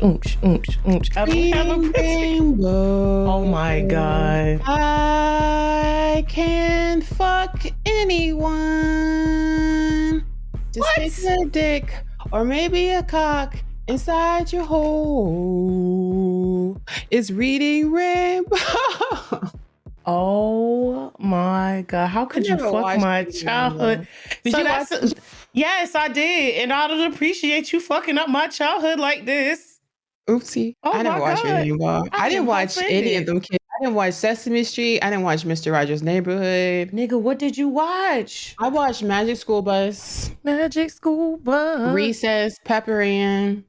I don't have a rainbow. Oh my God. I can fuck anyone. Just What? stick a dick or maybe a cock inside your hole. It's reading rainbow. Oh my God. How could you never fuck watched my Reading childhood? Rainbow. Did you watch it? Yes, I did. And I don't appreciate you fucking up my childhood like this. Oopsie. Oh I never my watched God. Reading Rainbow. I didn't am watch any of offended. them kids. I didn't watch Sesame Street. I didn't watch Mr. Rogers' Neighborhood. Nigga, what did you watch? I watched Magic School Bus, Magic School Bus. Recess, Pepper Ann,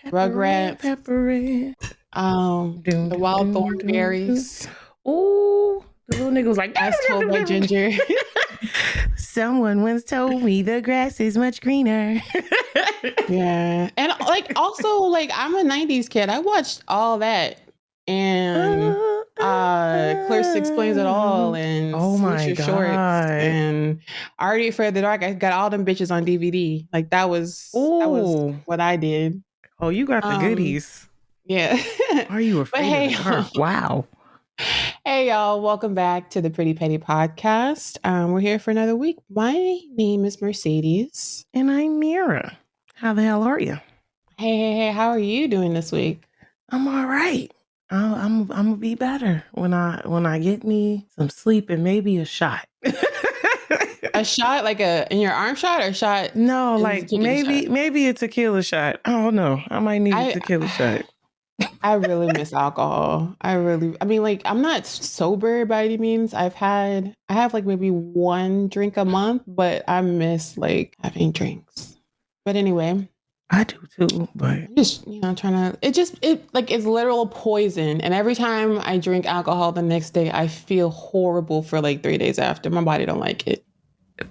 Rugrats, Pepper. the Wild Thornberries. Ooh, the little nigga was like, As told by Ginger. Someone once told me the grass is much greener. Yeah. And like also like I'm a 90s kid. I watched all that. And Clarissa Explains It All and Oh my Your Shorts God. and Already Afraid of the Dark. I got all them bitches on DVD. Like that was what I did. Oh, you got the goodies. Yeah. Are you afraid of the dark? Wow. Hey y'all, welcome back to the Pretty Petty Podcast. We're here for another week. My name is Mercedes. And I'm Mira. How the hell are you? Hey, how are you doing this week? I'm all right. I'm gonna be better when I get me some sleep and maybe a shot. A shot, like in your arm shot, or a shot? No, like maybe a tequila shot. I don't know. I might need a tequila shot. I really miss alcohol. I mean, like I'm not sober by any means. I have like maybe one drink a month, but I miss like having drinks. But anyway. I do too, but I'm just, trying to, it's literal poison. And every time I drink alcohol the next day, I feel horrible for like 3 days after. My body don't like it.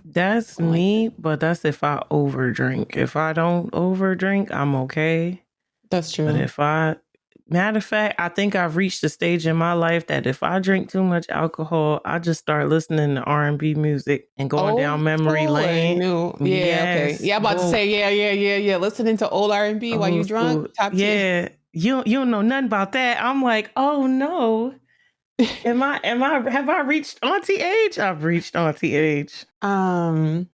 That's me, but that's if I overdrink. If I don't overdrink, I'm okay. That's true. But matter of fact, I think I've reached a stage in my life that if I drink too much alcohol, I just start listening to R&B music and going down memory lane. Yeah, yes. Okay. Yeah, I'm about to say, yeah. Listening to old R&B while you drunk. Top tier. You don't know nothing about that. I'm like, oh no. Have I reached auntie age? I've reached auntie age. Yeah,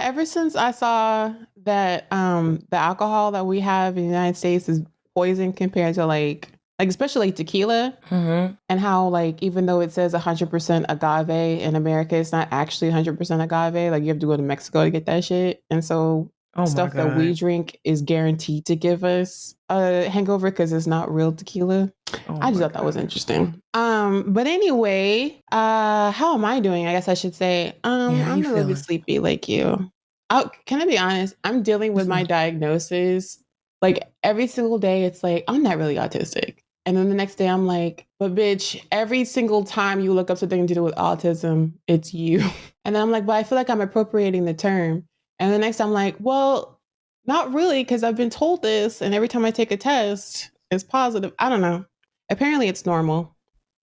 ever since I saw that the alcohol that we have in the United States is poison compared to like especially like tequila, and how like even though it says 100% agave in America, it's not actually 100% agave. Like you have to go to Mexico to get that shit, and so stuff that we drink is guaranteed to give us a hangover because it's not real tequila. I just thought that was interesting. But anyway, how am I doing? I guess I should say I'm a little bit sleepy like you. Can I be honest? I'm dealing with my diagnosis. Like every single day, it's like, I'm not really autistic. And then the next day, I'm like, but bitch, every single time you look up something to do with autism, it's you. And then I'm like, but I feel like I'm appropriating the term. And the next time I'm like, well, not really, because I've been told this. And every time I take a test, it's positive. I don't know. Apparently it's normal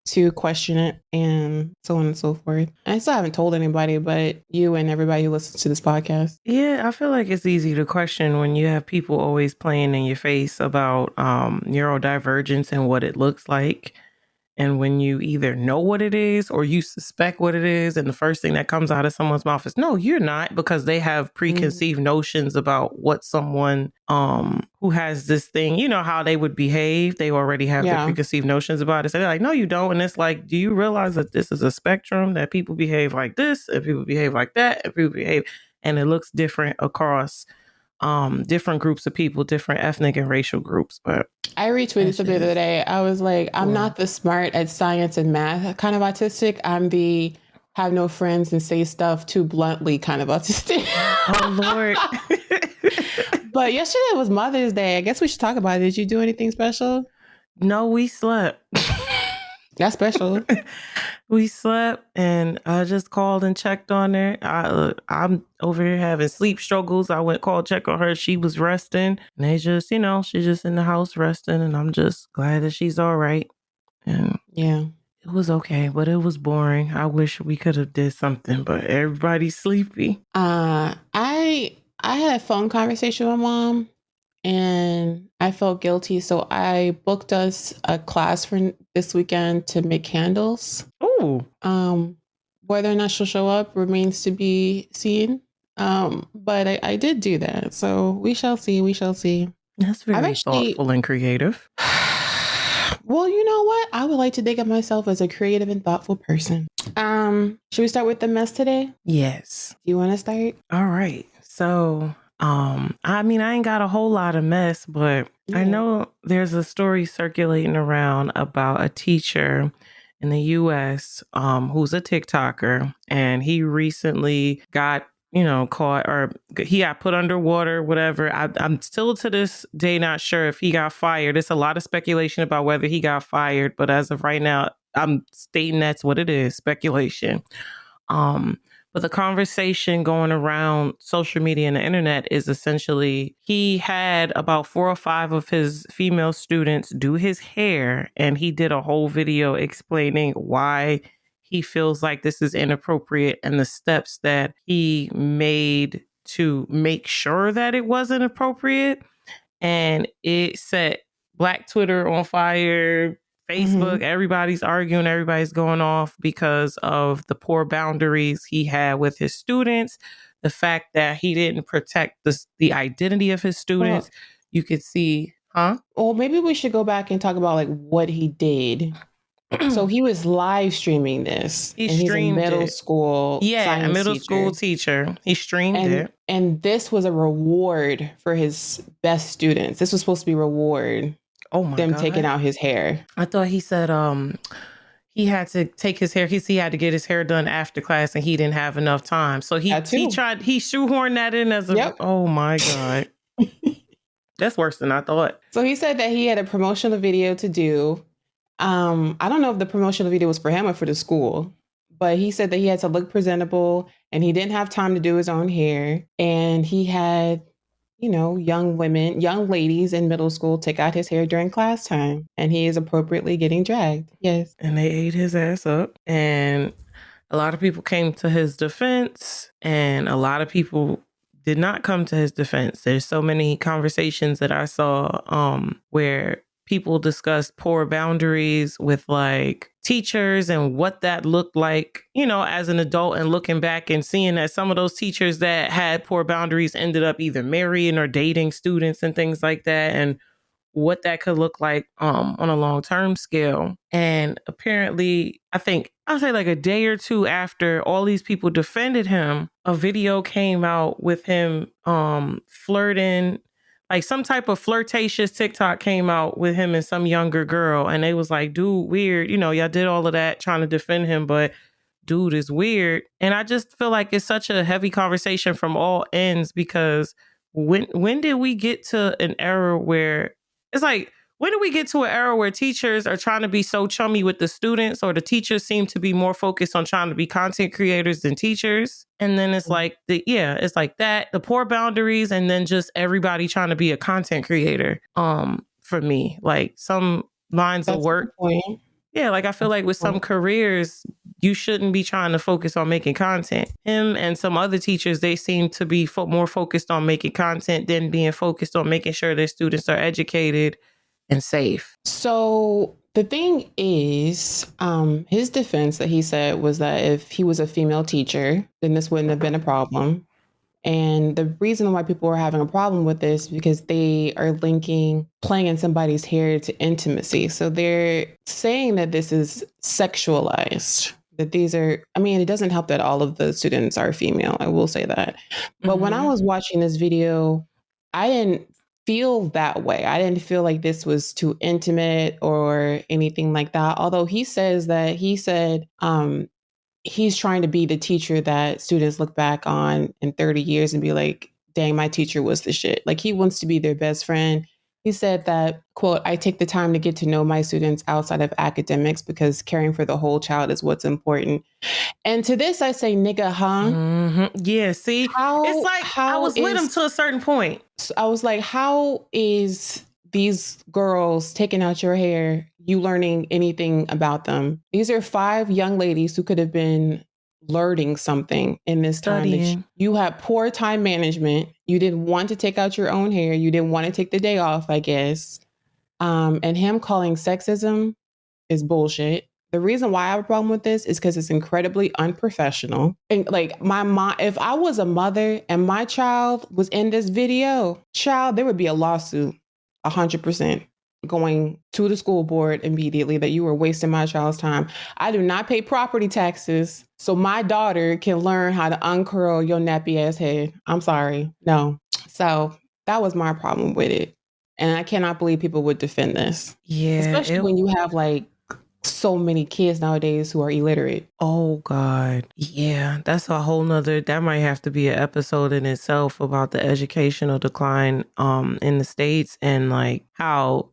to question it and so on and so forth. I still haven't told anybody but you and everybody who listens to this podcast. Yeah, I feel like it's easy to question when you have people always playing in your face about neurodivergence and what it looks like. And when you either know what it is or you suspect what it is, and the first thing that comes out of someone's mouth is, no, you're not, because they have preconceived notions about what someone who has this thing, how they would behave. They already have their preconceived notions about it. So they're like, no, you don't. And it's like, do you realize that this is a spectrum, that people behave like this and people behave like that and people behave, and it looks different across different groups of people, different ethnic and racial groups. But I retweeted something the other day. I was like, I'm not the smart at science and math kind of autistic. I'm the have no friends and say stuff too bluntly kind of autistic. Oh, Lord. But yesterday was Mother's Day. I guess we should talk about it. Did you do anything special? No, we slept. That's special. We slept, and I just called and checked on her. I'm over here having sleep struggles. I went called check on her. She was resting, and they just, she's just in the house resting, and I'm just glad that she's all right. And yeah, it was okay, but it was boring. I wish we could have did something, but everybody's sleepy. I had a phone conversation with my mom, and I felt guilty. So I booked us a class for this weekend to make candles. Ooh, Whether or not she'll show up remains to be seen. But I did do that. So we shall see. We shall see. that's I've very actually, thoughtful and creative. well, you know what? I would like to think of myself as a creative and thoughtful person. Should we start with the mess today? Yes. Do you want to start? All right. So, I mean, I ain't got a whole lot of mess, but I Yeah. know there's a story circulating around about a teacher in the US who's a TikToker, and he recently got, caught, or he got put underwater, whatever. I'm still to this day not sure if he got fired. It's a lot of speculation about whether he got fired, but as of right now, I'm stating that's what it is, speculation. Um, but the conversation going around social media and the internet is essentially he had about 4 or 5 of his female students do his hair, and he did a whole video explaining why he feels like this is inappropriate and the steps that he made to make sure that it wasn't appropriate. And it set Black Twitter on fire, Facebook, Mm-hmm. everybody's arguing, everybody's going off because of the poor boundaries he had with his students, the fact that he didn't protect the identity of his students. Well, You could see, huh? well, maybe we should go back and talk about like what he did. So he was live streaming this, He and he's a streamed middle it. school Yeah, a science middle school teacher. teacher. He streamed And it. and this was a reward for his best students. This was supposed to be reward, Oh my them taking God. out his hair. I thought he said he had to take his hair. He had to get his hair done after class, and he didn't have enough time. So he That too. he shoehorned that in as a, Yep. oh my God. That's worse than I thought. So he said that he had a promotional video to do. I don't know if the promotional video was for him or for the school, but he said that he had to look presentable and he didn't have time to do his own hair. And he had, young women, young ladies in middle school take out his hair during class time. And he is appropriately getting dragged. Yes. And they ate his ass up. And a lot of people came to his defense, and a lot of people did not come to his defense. There's so many conversations that I saw where people discussed poor boundaries with like teachers and what that looked like, as an adult, and looking back and seeing that some of those teachers that had poor boundaries ended up either marrying or dating students and things like that, and what that could look like on a long-term scale. And apparently, I think I'll say like a day or two after all these people defended him, a video came out with him flirting, like some type of flirtatious TikTok came out with him and some younger girl, and they was like, dude, weird, y'all did all of that trying to defend him, but dude is weird. And I just feel like it's such a heavy conversation from all ends, because when did we get to an era where it's like, when do we get to an era where teachers are trying to be so chummy with the students, or the teachers seem to be more focused on trying to be content creators than teachers? And then it's like it's like that, the poor boundaries, and then just everybody trying to be a content creator. For me, like some lines of That's a work. good point. Yeah, like I feel like with some careers, you shouldn't be trying to focus on making content. Him and some other teachers, they seem to be more focused on making content than being focused on making sure their students are educated and safe. So the thing is, his defense that he said was that if he was a female teacher, then this wouldn't have been a problem. And the reason why people are having a problem with this because they are linking playing in somebody's hair to intimacy. So they're saying that this is sexualized. That these are, I mean, it doesn't help that all of the students are female. I will say that. But when I was watching this video, I didn't feel that way. I didn't feel like this was too intimate or anything like that. Although he says that he said, he's trying to be the teacher that students look back on in 30 years and be like, dang, my teacher was the shit. Like he wants to be their best friend. He said that, quote, I take the time to get to know my students outside of academics because caring for the whole child is what's important. And to this, I say, nigga, huh? Mm-hmm. Yeah, see, it's like I was with him to a certain point. So I was like, how is these girls taking out your hair, you learning anything about them? These are 5 young ladies who could have been learning something in this time that Studying. you had poor time management. You didn't want to take out your own hair. You didn't want to take the day off, I guess. And him calling sexism is bullshit. The reason why I have a problem with this is because it's incredibly unprofessional. And like my mom, if I was a mother and my child was in this video, child, there would be a lawsuit, 100% going to the school board immediately that you were wasting my child's time. I do not pay property taxes, so my daughter can learn how to uncurl your nappy ass head. I'm sorry. No. So that was my problem with it. And I cannot believe people would defend this, Yeah, especially when you have like so many kids nowadays who are illiterate. oh God. Yeah, that's a whole nother, that might have to be an episode in itself about the educational decline in the States, and like how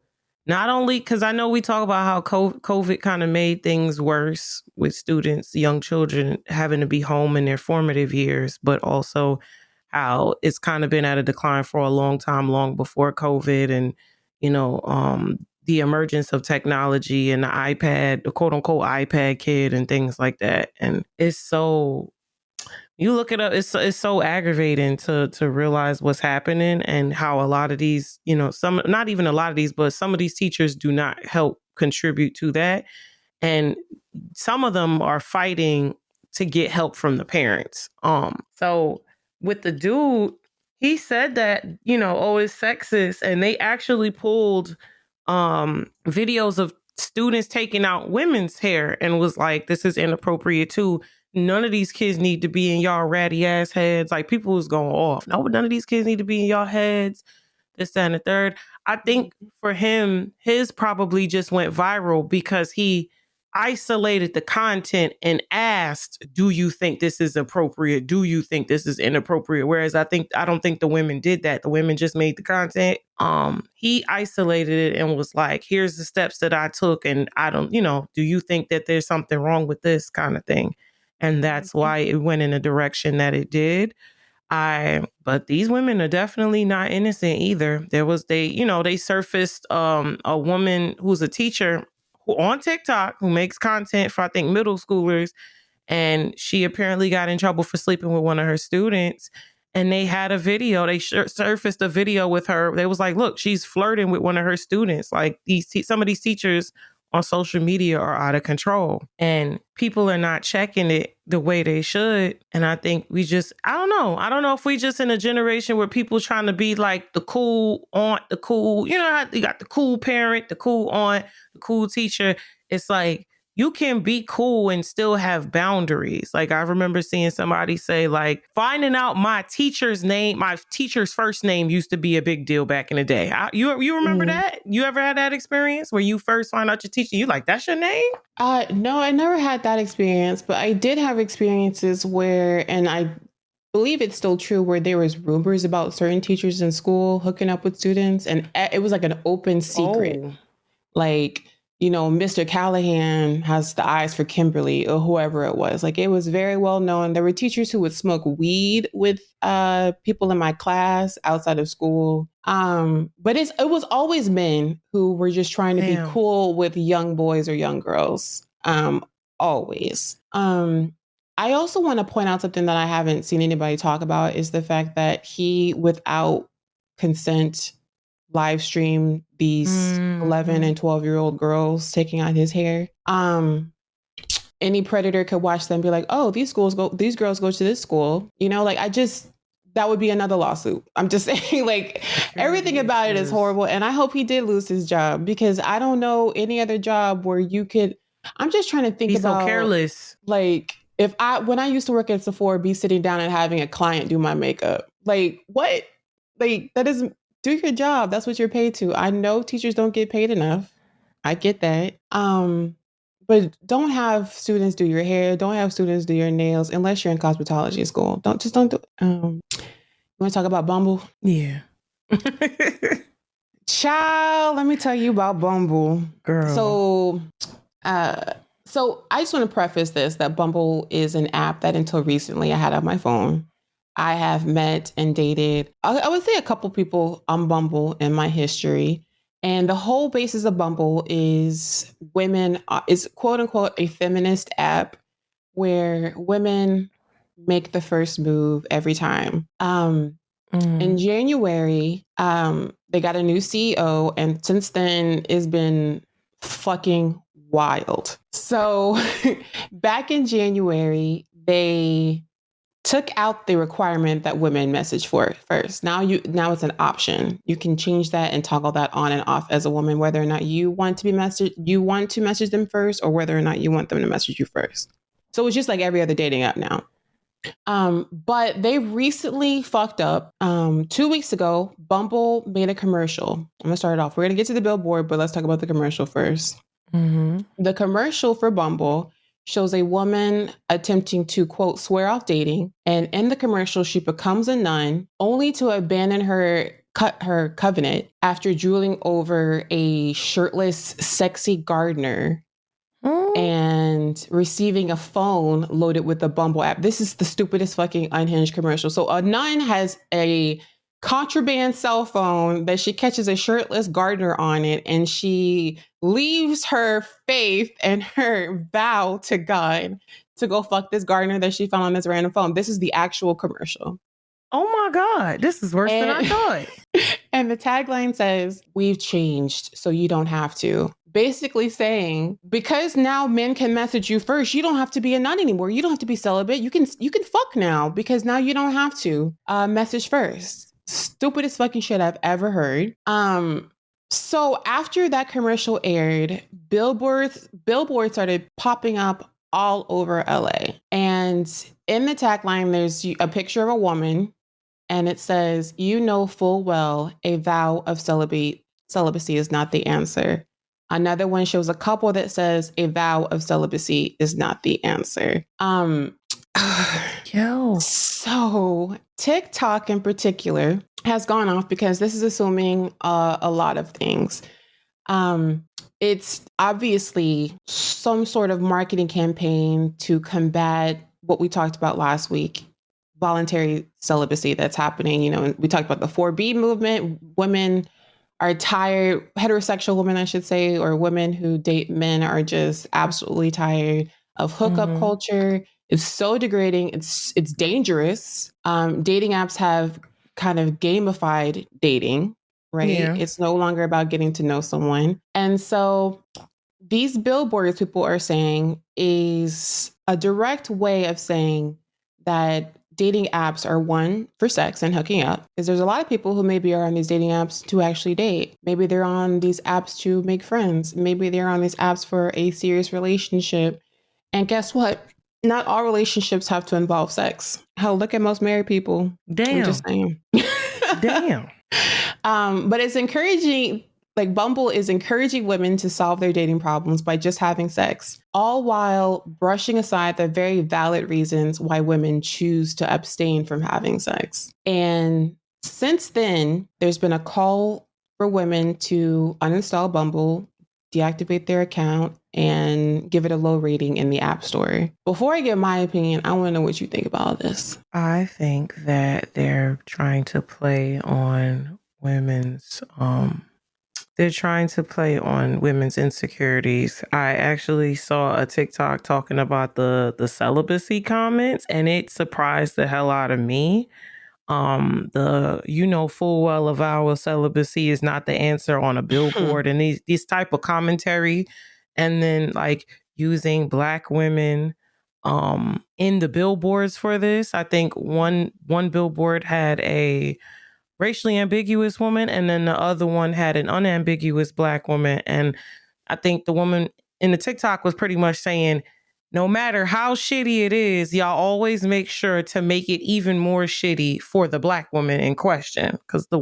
not only, because I know we talk about how COVID kind of made things worse with students, young children having to be home in their formative years, but also how it's kind of been at a decline for a long time, long before COVID, and the emergence of technology and the iPad, the quote unquote iPad kid, and things like that. And it's so, you look it up, it's so aggravating to realize what's happening, and how a lot of these, some, not even a lot of these, but some of these teachers do not help contribute to that. And some of them are fighting to get help from the parents. So with the dude, he said that, oh, it's sexist, and they actually pulled videos of students taking out women's hair and was like, this is inappropriate too. None of these kids need to be in y'all ratty ass heads. Like, people was going off. No, none of these kids need to be in y'all heads. This, that, and the third. I think for him, his probably just went viral because he isolated the content and asked, do you think this is appropriate? Do you think this is inappropriate? Whereas I don't think the women did that. The women just made the content. He isolated it and was like, here's the steps that I took, and I don't, do you think that there's something wrong with this kind of thing? And that's why it went in the direction that it did. But these women are definitely not innocent either. They surfaced a woman who's a teacher who on TikTok who makes content for, I think, middle schoolers, and she apparently got in trouble for sleeping with one of her students. And they had a video. They surfaced a video with her. They was like, look, she's flirting with one of her students. Like, some of these teachers on social media are out of control, and people are not checking it the way they should. And I think I don't know if we just in a generation where people trying to be like the cool aunt, the cool, how you got the cool parent, the cool aunt, the cool teacher. It's like, you can be cool and still have boundaries. Like, I remember seeing somebody say, like, finding out my teacher's first name used to be a big deal back in the day. You remember that? You ever had that experience where you first find out your teacher, you like, that's your name? No, I never had that experience, but I did have experiences where, and I believe it's still true, where there was rumors about certain teachers in school hooking up with students, and it was like an open secret. Oh. Like, Mr. Callahan has the eyes for Kimberly or whoever it was. Like, it was very well known. There were teachers who would smoke weed with people in my class outside of school. But it was always men who were just trying to be cool with young boys or young girls. Always. I also want to point out something that I haven't seen anybody talk about, is the fact that he, without consent, live stream these 11 and 12-year-old girls taking out his hair. Any predator could watch them and be like, oh, these girls go to this school. That would be another lawsuit. I'm just saying, like, everything about it is horrible. And I hope he did lose his job, because I don't know any other job where you could, I'm just trying to think about, so careless. Like, when I used to work at Sephora, be sitting down and having a client do my makeup. Like, what? Like, that isn't, do your job. That's what you're paid to. I know teachers don't get paid enough. I get that. But don't have students do your hair. Don't have students do your nails unless you're in cosmetology school. Don't do it. You want to talk about Bumble? Yeah. Child, let me tell you about Bumble. Girl. So I just want to preface this, that Bumble is an app that until recently I had on my phone. I have met and dated, I would say, a couple people on Bumble in my history. And the whole basis of Bumble is women, is quote unquote a feminist app where women make the first move every time. In January, they got a new CEO, and since then, it's been fucking wild. So, back in January, they took out the requirement that women message for first. Now it's an option. You can change that and toggle that on and off as a woman, whether or not you want to message them first, or whether or not you want them to message you first. So it's just like every other dating app now. But they recently fucked up. 2 weeks ago, Bumble made a commercial. I'm gonna start it off. We're gonna get to the billboard, but let's talk about the commercial first. The commercial for Bumble shows a woman attempting to, quote, swear off dating. And in the commercial, she becomes a nun only to abandon her covenant after drooling over a shirtless, sexy gardener and receiving a phone loaded with the Bumble app. This is the stupidest fucking unhinged commercial. So a nun has a contraband cell phone that she catches a shirtless gardener on it, and she leaves her faith and her vow to God to go fuck this gardener that she found on this random phone. This is the actual commercial. Oh my God, this is worse than I thought. And the tagline says, "We've changed, so you don't have to." Basically saying, because now men can message you first, you don't have to be a nun anymore. You don't have to be celibate. You can fuck now, because now you don't have to message first. Stupidest fucking shit I've ever heard. So after that commercial aired, billboards started popping up all over LA. And in the tagline, there's a picture of a woman, and it says, "You know full well a vow of celibacy is not the answer." Another one shows a couple that says, "A vow of celibacy is not the answer." Yo. So TikTok in particular has gone off because this is assuming a lot of things. It's obviously some sort of marketing campaign to combat what we talked about last week, voluntary celibacy that's happening. We talked about the 4B movement. Women are tired, heterosexual women, I should say, or women who date men are just absolutely tired of hookup culture. It's so degrading. It's dangerous. Dating apps have kind of gamified dating, right? Yeah. It's no longer about getting to know someone. And so these billboards, people are saying, is a direct way of saying that dating apps are one for sex and hooking up, because there's a lot of people who maybe are on these dating apps to actually date. Maybe they're on these apps to make friends. Maybe they're on these apps for a serious relationship. And guess what? Not all relationships have to involve sex. Hell, look at most married people. Damn. I'm just saying. Damn. But it's encouraging. Like, Bumble is encouraging women to solve their dating problems by just having sex, all while brushing aside the very valid reasons why women choose to abstain from having sex. And since then, there's been a call for women to uninstall Bumble, deactivate their account, and give it a low rating in the App Store. Before I give my opinion, I want to know what you think about this. I think that they're trying to play on women's insecurities. I actually saw a TikTok talking about the celibacy comments, and it surprised the hell out of me. Full well a vow of celibacy is not the answer on a billboard, and these type of commentary, and then like using Black women in the billboards for this. I think one billboard had a racially ambiguous woman, and then the other one had an unambiguous Black woman. And I think the woman in the TikTok was pretty much saying, no matter how shitty it is, y'all always make sure to make it even more shitty for the Black woman in question. Because the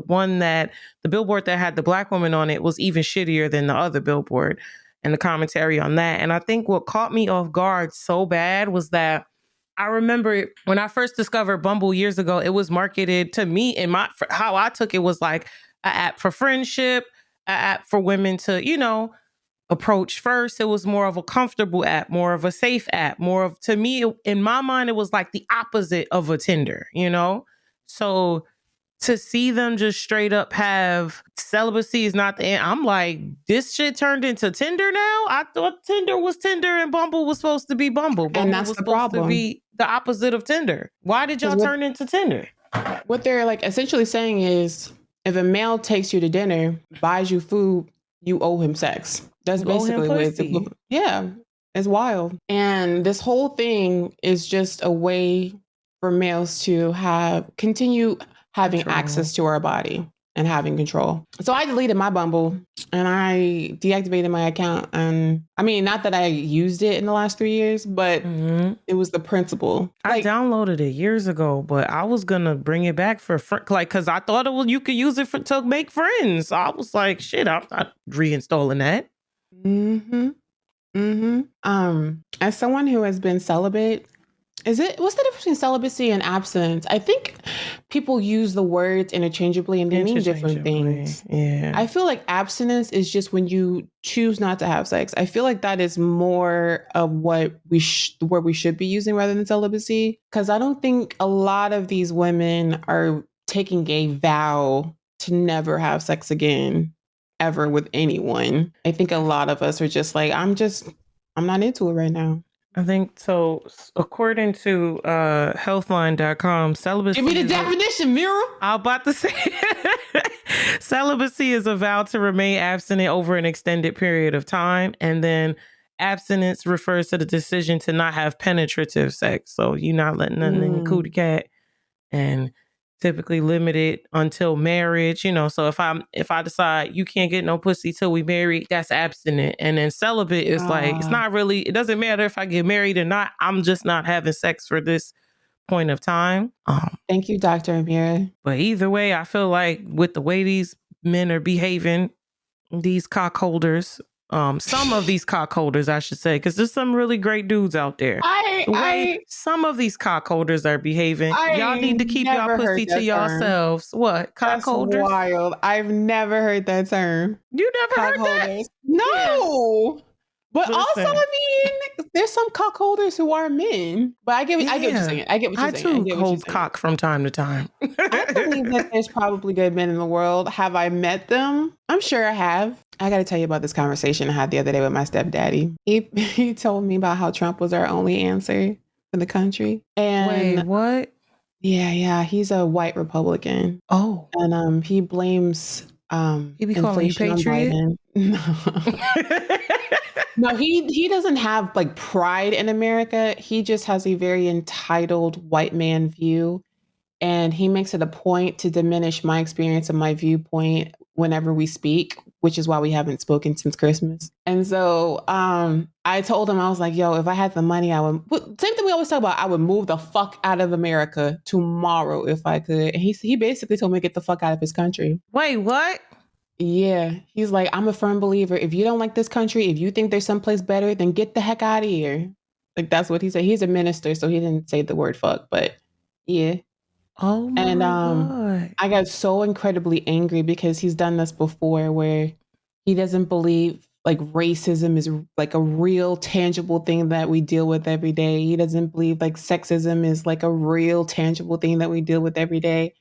billboard that had the Black woman on it was even shittier than the other billboard, and the commentary on that. And I think what caught me off guard so bad was that I remember when I first discovered Bumble years ago, it was marketed to me how I took it was like an app for friendship, an app for women to, approach first. It was more of a comfortable app, more of a safe app, to me, in my mind, it was like the opposite of a Tinder, So to see them just straight up have celibacy is not the end. I'm like, this shit turned into Tinder now? I thought Tinder was Tinder and Bumble was supposed to be Bumble. And Bumble that's was the supposed to problem. be the opposite of Tinder. Why did y'all 'Cause turn into Tinder? What they're like essentially saying is if a male takes you to dinner, buys you food, you owe him sex. That's You owe him basically what it's pussy. Yeah, it's wild. And this whole thing is just a way for males to continue having Control. access to our body and having control. So I deleted my Bumble and I deactivated my account. And I mean, not that I used it in the last 3 years, but it was the principle. I downloaded it years ago, but I was gonna bring it back for because I thought you could use it to make friends. So I was like, shit, I'm not reinstalling that. As someone who has been celibate, what's the difference between celibacy and abstinence? I think people use the words interchangeably and they mean different things. Yeah. I feel like abstinence is just when you choose not to have sex. I feel like that is more of what where we should be using rather than celibacy. Because I don't think a lot of these women are taking a vow to never have sex again, ever with anyone. I think a lot of us are just like, I'm not into it right now. I think so. According to healthline.com, celibacy. Give me the definition, Mira. I'm about to say celibacy is a vow to remain abstinent over an extended period of time. And then abstinence refers to the decision to not have penetrative sex. So you're not letting nothing in your cootie cat, and typically limited until marriage, so if I decide you can't get no pussy till we married, that's abstinent. And then celibate is like, it's not really, it doesn't matter if I get married or not, I'm just not having sex for this point of time. Thank you, Dr. Amira. But either way, I feel like with the way these men are behaving, these cock holders, some of these cock holders, I should say, because there's some really great dudes out there. Some of these cock holders are behaving, y'all need to keep y'all pussy to yourselves. What? Cock holders? Wild. I've never heard that term. You never heard that? No. Yeah. But Listen. Also, I mean, there's some cock holders who are men. But I get what you're saying. I too hold cock from time to time. I believe that there's probably good men in the world. Have I met them? I'm sure I have. I got to tell you about this conversation I had the other day with my stepdaddy. He told me about how Trump was our only answer for the country. And wait, what? Yeah. He's a white Republican. Oh. And he blames he be calling you patriot? No. No, he doesn't have like pride in America. He just has a very entitled white man view. And he makes it a point to diminish my experience and my viewpoint whenever we speak, which is why we haven't spoken since Christmas. And so I told him, I was like, yo, if I had the money, I would, same thing we always talk about, I would move the fuck out of America tomorrow if I could. And he basically told me to get the fuck out of his country. Wait, what? Yeah. He's like, I'm a firm believer. If you don't like this country, if you think there's someplace better, then get the heck out of here. Like, that's what he said. He's a minister, so he didn't say the word fuck, but yeah. Oh my God. I got so incredibly angry because he's done this before where he doesn't believe like racism is like a real tangible thing that we deal with every day. He doesn't believe like sexism is like a real tangible thing that we deal with every day.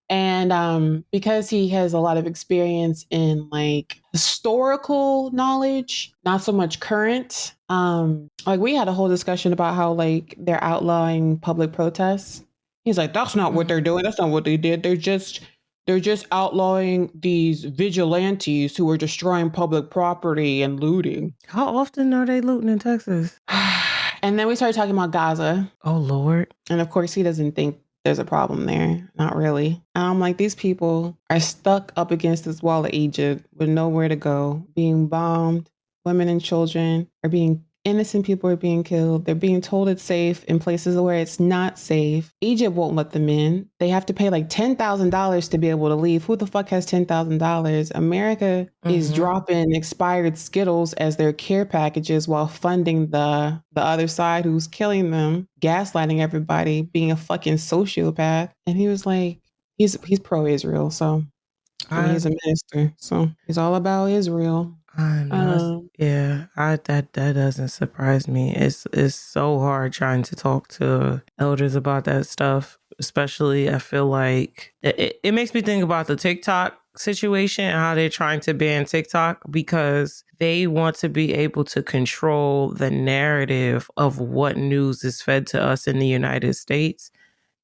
And because he has a lot of experience in like historical knowledge, not so much current, like we had a whole discussion about how like they're outlawing public protests. He's like, that's not what they're doing. That's not what they did. They're just outlawing these vigilantes who are destroying public property and looting. How often are they looting in Texas? And then we started talking about Gaza. Oh, Lord. And of course, he doesn't think there's a problem there. Not really. And I'm like, these people are stuck up against this wall of Egypt with nowhere to go, being bombed. Women and children are being innocent people are being killed. They're being told it's safe in places where it's not safe. Egypt won't let them in. They have to pay like $10,000 to be able to leave. Who the fuck has $10,000? America is dropping expired Skittles as their care packages while funding the other side who's killing them, gaslighting everybody, being a fucking sociopath. And he was like, he's pro-Israel, so he's a minister, so he's all about Israel. That doesn't surprise me. It's so hard trying to talk to elders about that stuff Especially, I feel like it makes me think about the TikTok situation and how they're trying to ban TikTok because they want to be able to control the narrative of what news is fed to us in the United States.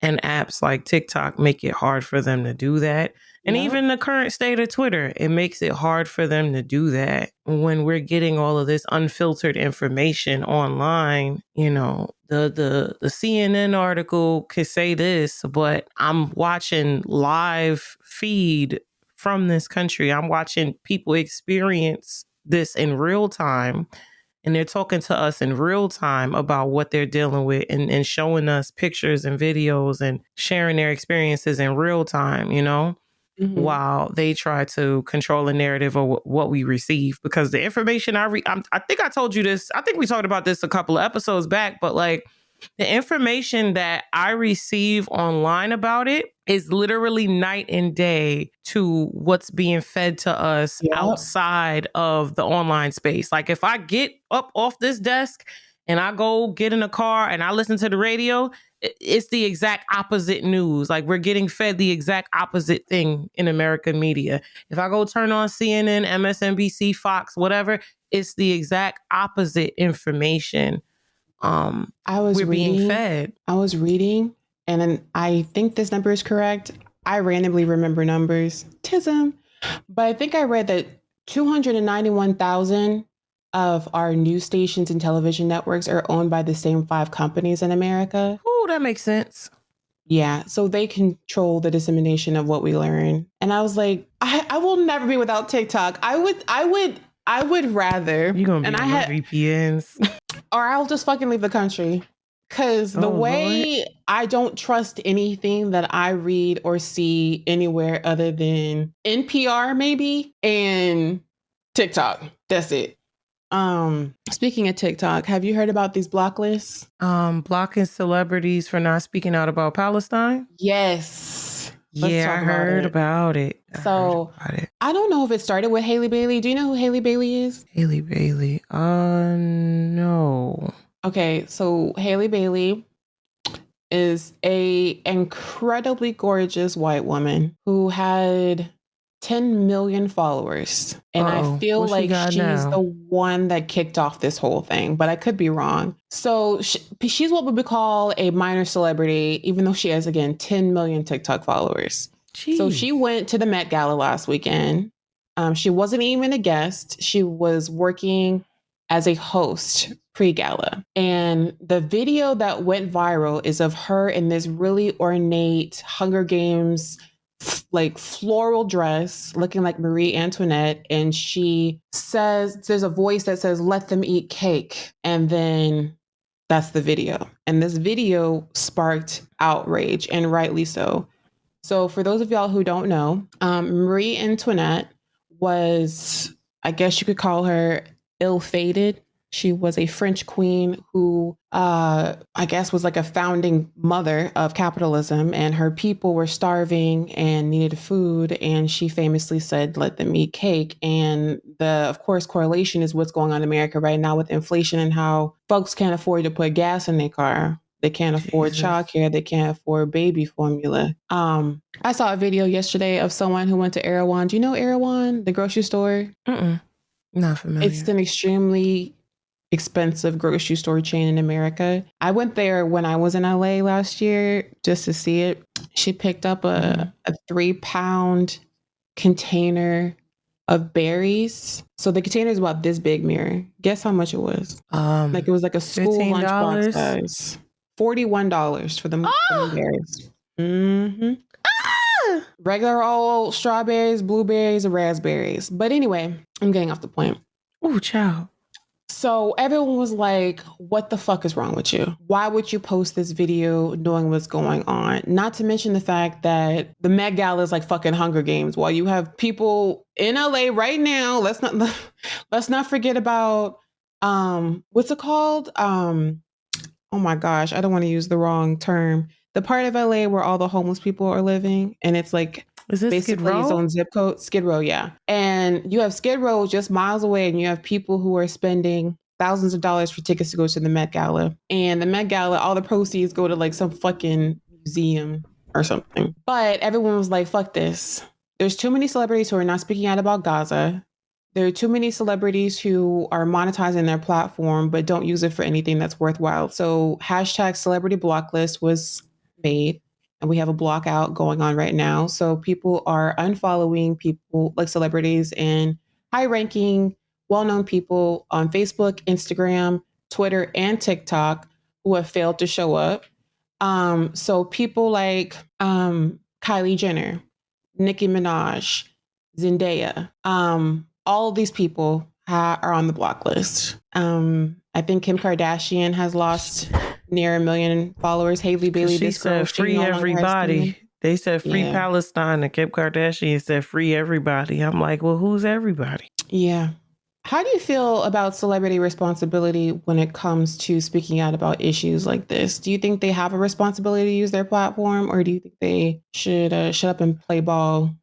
And apps like TikTok make it hard for them to do that. And Yep. even the current state of Twitter, it makes it hard for them to do that when we're getting all of this unfiltered information online. You know, the CNN article could say this, but I'm watching live feed from this country. I'm watching people experience this in real time, and they're talking to us in real time about what they're dealing with, and showing us pictures and videos and sharing their experiences in real time, you know, Mm-hmm. while they try to control the narrative of what we receive. Because the information I think I told you this, I think we talked about this a couple of episodes back, but like the information that I receive online about it is literally night and day to what's being fed to us Yep. outside of the online space. Like if I get up off this desk and I go get in a car and I listen to the radio, it's the exact opposite news. Like we're getting fed the exact opposite thing in American media. If I go turn on CNN, MSNBC, Fox, whatever, it's the exact opposite information I was we're being reading, fed. and then I think this number is correct. I randomly remember numbers, tism, but I think I read that 291,000 of our news stations and television networks are owned by the same 5 companies in America. Oh, that makes sense. Yeah, so they control the dissemination of what we learn. And I was like, I will never be without TikTok. I would rather. You're gonna And be I on them had, VPNs. or I'll just fucking leave the country. Cause the Oh Lord. way I don't trust anything that I read or see anywhere other than NPR maybe and TikTok. That's it. Speaking of TikTok, have you heard about these block lists? Blocking celebrities for not speaking out about Palestine. Yes. Let's Yeah, I talk about heard it. about it. So I don't know if it started with Haley Bailey. Do you know who Haley Bailey is? Haley Bailey. No. Okay, so Haley Bailey is a incredibly gorgeous white woman who had 10 million followers. And I feel What she like got she's the now? one that kicked off this whole thing, but I could be wrong. So she's what would be called a minor celebrity, even though she has, again, 10 million TikTok followers. So Jeez. she went to the Met Gala last weekend. She wasn't even a guest. She was working as a host pre-gala. And the video that went viral is of her in this really ornate Hunger Games like floral dress looking like Marie Antoinette, and she says there's a voice that says let them eat cake, and then that's the video. And this video sparked outrage, and rightly so. So for those of y'all who don't know, Marie Antoinette was, I guess you could call her ill-fated. She was a French queen who, I guess, was like a founding mother of capitalism, and her people were starving and needed food. And she famously said, let them eat cake. And the, of course, correlation is what's going on in America right now with inflation and how folks can't afford to put gas in their car. They can't afford Jesus. childcare. They can't afford baby formula. I saw a video yesterday of someone who went to Erewhon. Do you know Erewhon, the grocery store? Not familiar. It's an extremely expensive grocery store chain in America. I went there when I was in LA last year just to see it. She picked up a 3-pound container of berries. So the container is about this big, mirror. Guess how much it was? Like it was like a school lunchbox $15. size. $41 for them berries. Mm-hmm. Regular old strawberries, blueberries, and raspberries. But anyway, I'm getting off the point. Oh, child. So everyone was like, what the fuck is wrong with you? Why would you post this video knowing what's going on? Not to mention the fact that the Met Gala is like fucking Hunger Games, while you have people in LA right now. Let's not forget about what's it called? Oh my gosh, I don't want to use the wrong term. The part of LA where all the homeless people are living, and it's like Is this Skid basically its Row? own zip code. Skid Row, yeah. And you have Skid Row just miles away, and you have people who are spending thousands of dollars for tickets to go to the Met Gala. And the Met Gala, all the proceeds go to like some fucking museum or something. But everyone was like, fuck this. There's too many celebrities who are not speaking out about Gaza. There are too many celebrities who are monetizing their platform but don't use it for anything that's worthwhile. So hashtag celebrity block list was made, and we have a block out going on right now. So people are unfollowing people like celebrities and high ranking, well known people on Facebook, Instagram, Twitter, and TikTok who have failed to show up. So people like Kylie Jenner, Nicki Minaj, Zendaya, all of these people are on the block list. I think Kim Kardashian has lost near 1 million followers. Haley Because Bailey she Disco, said she free no longer has everybody. them. They said free Yeah. Palestine, and Kim Kardashian said free everybody. I'm like, well, who's everybody? Yeah. How do you feel about celebrity responsibility when it comes to speaking out about issues like this? Do you think they have a responsibility to use their platform, or do you think they should shut up and play ball,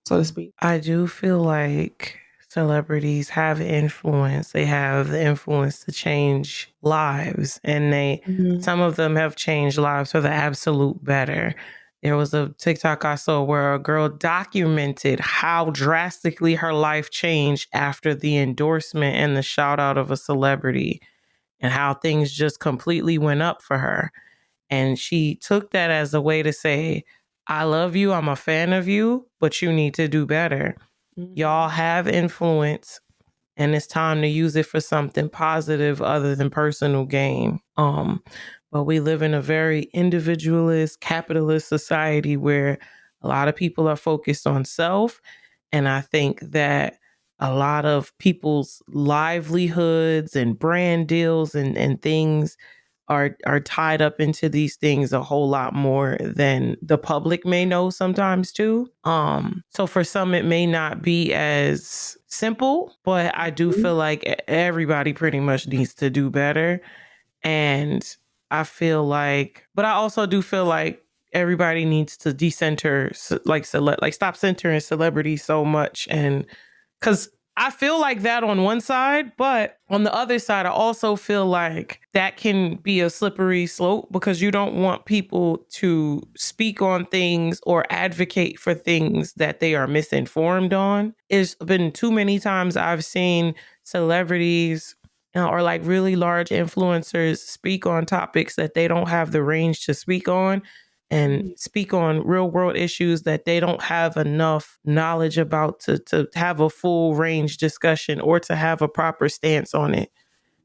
so to speak? I do feel like celebrities have influence. They have the influence to change lives, and Mhm. some of them have changed lives for the absolute better. There was a TikTok I saw where a girl documented how drastically her life changed after the endorsement and the shout out of a celebrity, and how things just completely went up for her. And she took that as a way to say, I love you, I'm a fan of you, but you need to do better. Y'all Mhm. have influence, and it's time to use it for something positive other than personal gain. But we live in a very individualist, capitalist society where a lot of people are focused on self. And I think that a lot of people's livelihoods and brand deals and things are tied up into these things a whole lot more than the public may know sometimes too. So for some it may not be as simple, but I do Mhm. feel like everybody pretty much needs to do better. And I feel like, but I also do feel like everybody needs to decenter, like stop centering celebrities so much. And because I feel like that on one side, but on the other side, I also feel like that can be a slippery slope because you don't want people to speak on things or advocate for things that they are misinformed on. It's been too many times I've seen celebrities or like really large influencers speak on topics that they don't have the range to speak on, and Mhm. speak on real world issues that they don't have enough knowledge about to have a full range discussion or to have a proper stance on it.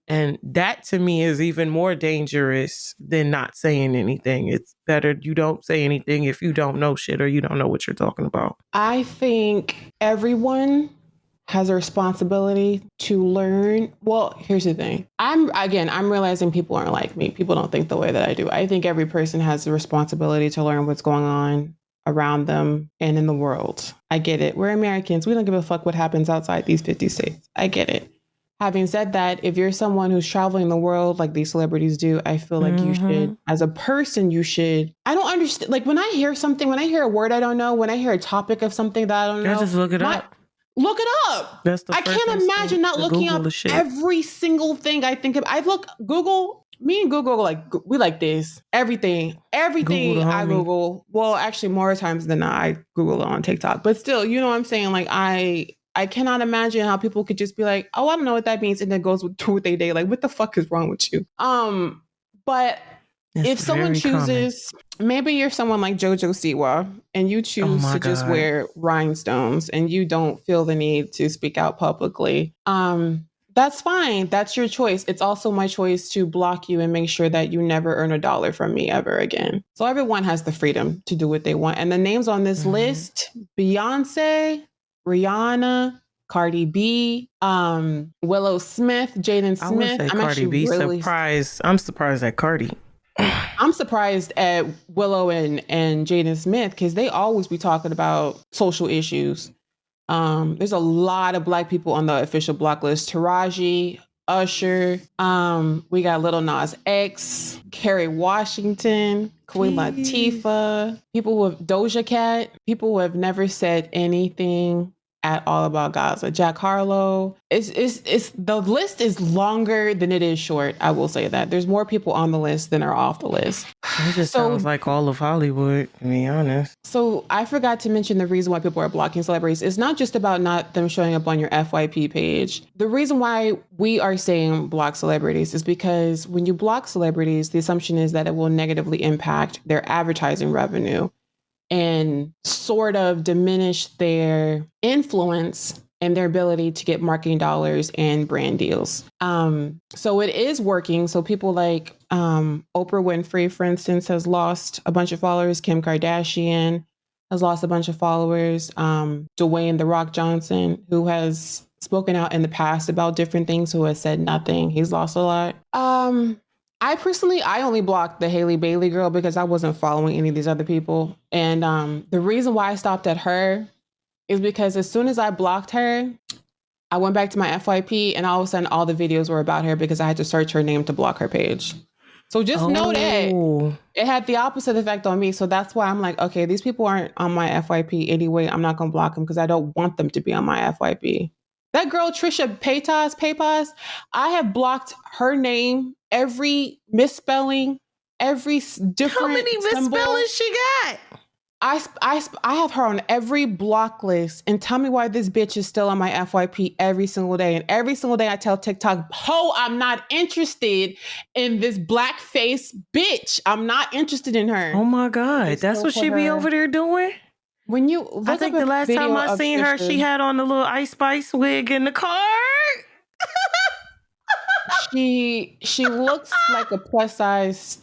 And that to me is even more dangerous than not saying anything. It's better you don't say anything if you don't know shit or you don't know what you're talking about. I think everyone has a responsibility to learn. Well, here's the thing. I'm realizing people aren't like me. People don't think the way that I do. I think every person has the responsibility to learn what's going on around them and in the world. I get it. We're Americans. We don't give a fuck what happens outside these 50 states. I get it. Having said that, if you're someone who's traveling the world like these celebrities do, I feel like you Mm-hmm. should, as a person, you should. I don't understand. Like when I hear something, when I hear a word I don't know, when I hear a topic of something that I don't I know, just look it my up. look it up. That's the I first can't imagine instinct not to looking Google up the shit. every single thing I think of. I look Google. Me and Google like we like this. Google the Everything I homie. Google. Well, actually, more times than not, I Google it on TikTok. But still, you know what I'm saying? Like I cannot imagine how people could just be like, oh, I don't know what that means, and then goes with their day. Like, what the fuck is wrong with you? But It's if someone very common. chooses, maybe you're someone like JoJo Siwa and you Oh choose my to just God. wear rhinestones and you don't feel the need to speak out publicly. That's fine. That's your choice. It's also my choice to block you and make sure that you never earn a dollar from me ever again. So everyone has the freedom to do what they want. And the names on this Mm-hmm. list, Beyonce, Rihanna, Cardi B, Willow Smith, Jaden I would Smith. say I'm Cardi actually B. really Surprised. I'm surprised at Cardi. I'm surprised at Willow and Jaden Smith because they always be talking about social issues. There's a lot of black people on the official block list. Taraji, Usher, we got Little Nas X, Kerry Washington, Queen Jeez. Latifah, people with Doja Cat, people who have never said anything at all about Gaza. Jack Harlow. It's the list is longer than it is short. I will say that. There's more people on the list than are off the list. It just sounds like all of Hollywood, to be honest. So I forgot to mention the reason why people are blocking celebrities. It's not just about not them showing up on your FYP page. The reason why we are saying block celebrities is because when you block celebrities, the assumption is that it will negatively impact their advertising revenue and sort of diminish their influence and their ability to get marketing dollars and brand deals. So it is working. So people like Oprah Winfrey, for instance, has lost a bunch of followers. Kim Kardashian has lost a bunch of followers. Dwayne The Rock Johnson, who has spoken out in the past about different things, who has said nothing. He's lost a lot. I only blocked the Haley Bailey girl because I wasn't following any of these other people. And the reason why I stopped at her is because as soon as I blocked her, I went back to my FYP and all of a sudden all the videos were about her because I had to search her name to block her page. So just know that it had the opposite effect on me. So that's why I'm like, okay, these people aren't on my FYP anyway. I'm not going to block them because I don't want them to be on my FYP. That girl, Trisha Paytas, I have blocked her name, every misspelling, every different How many misspellings she got? I have her on every block list, and tell me why this bitch is still on my FYP every single day. And every single day I tell TikTok, ho, I'm not interested in this blackface bitch. I'm not interested in her. Oh my God. That's what she be over there doing? When you look I think the last time I seen her, she had on the little Ice Spice wig in the car. She looks like a plus size.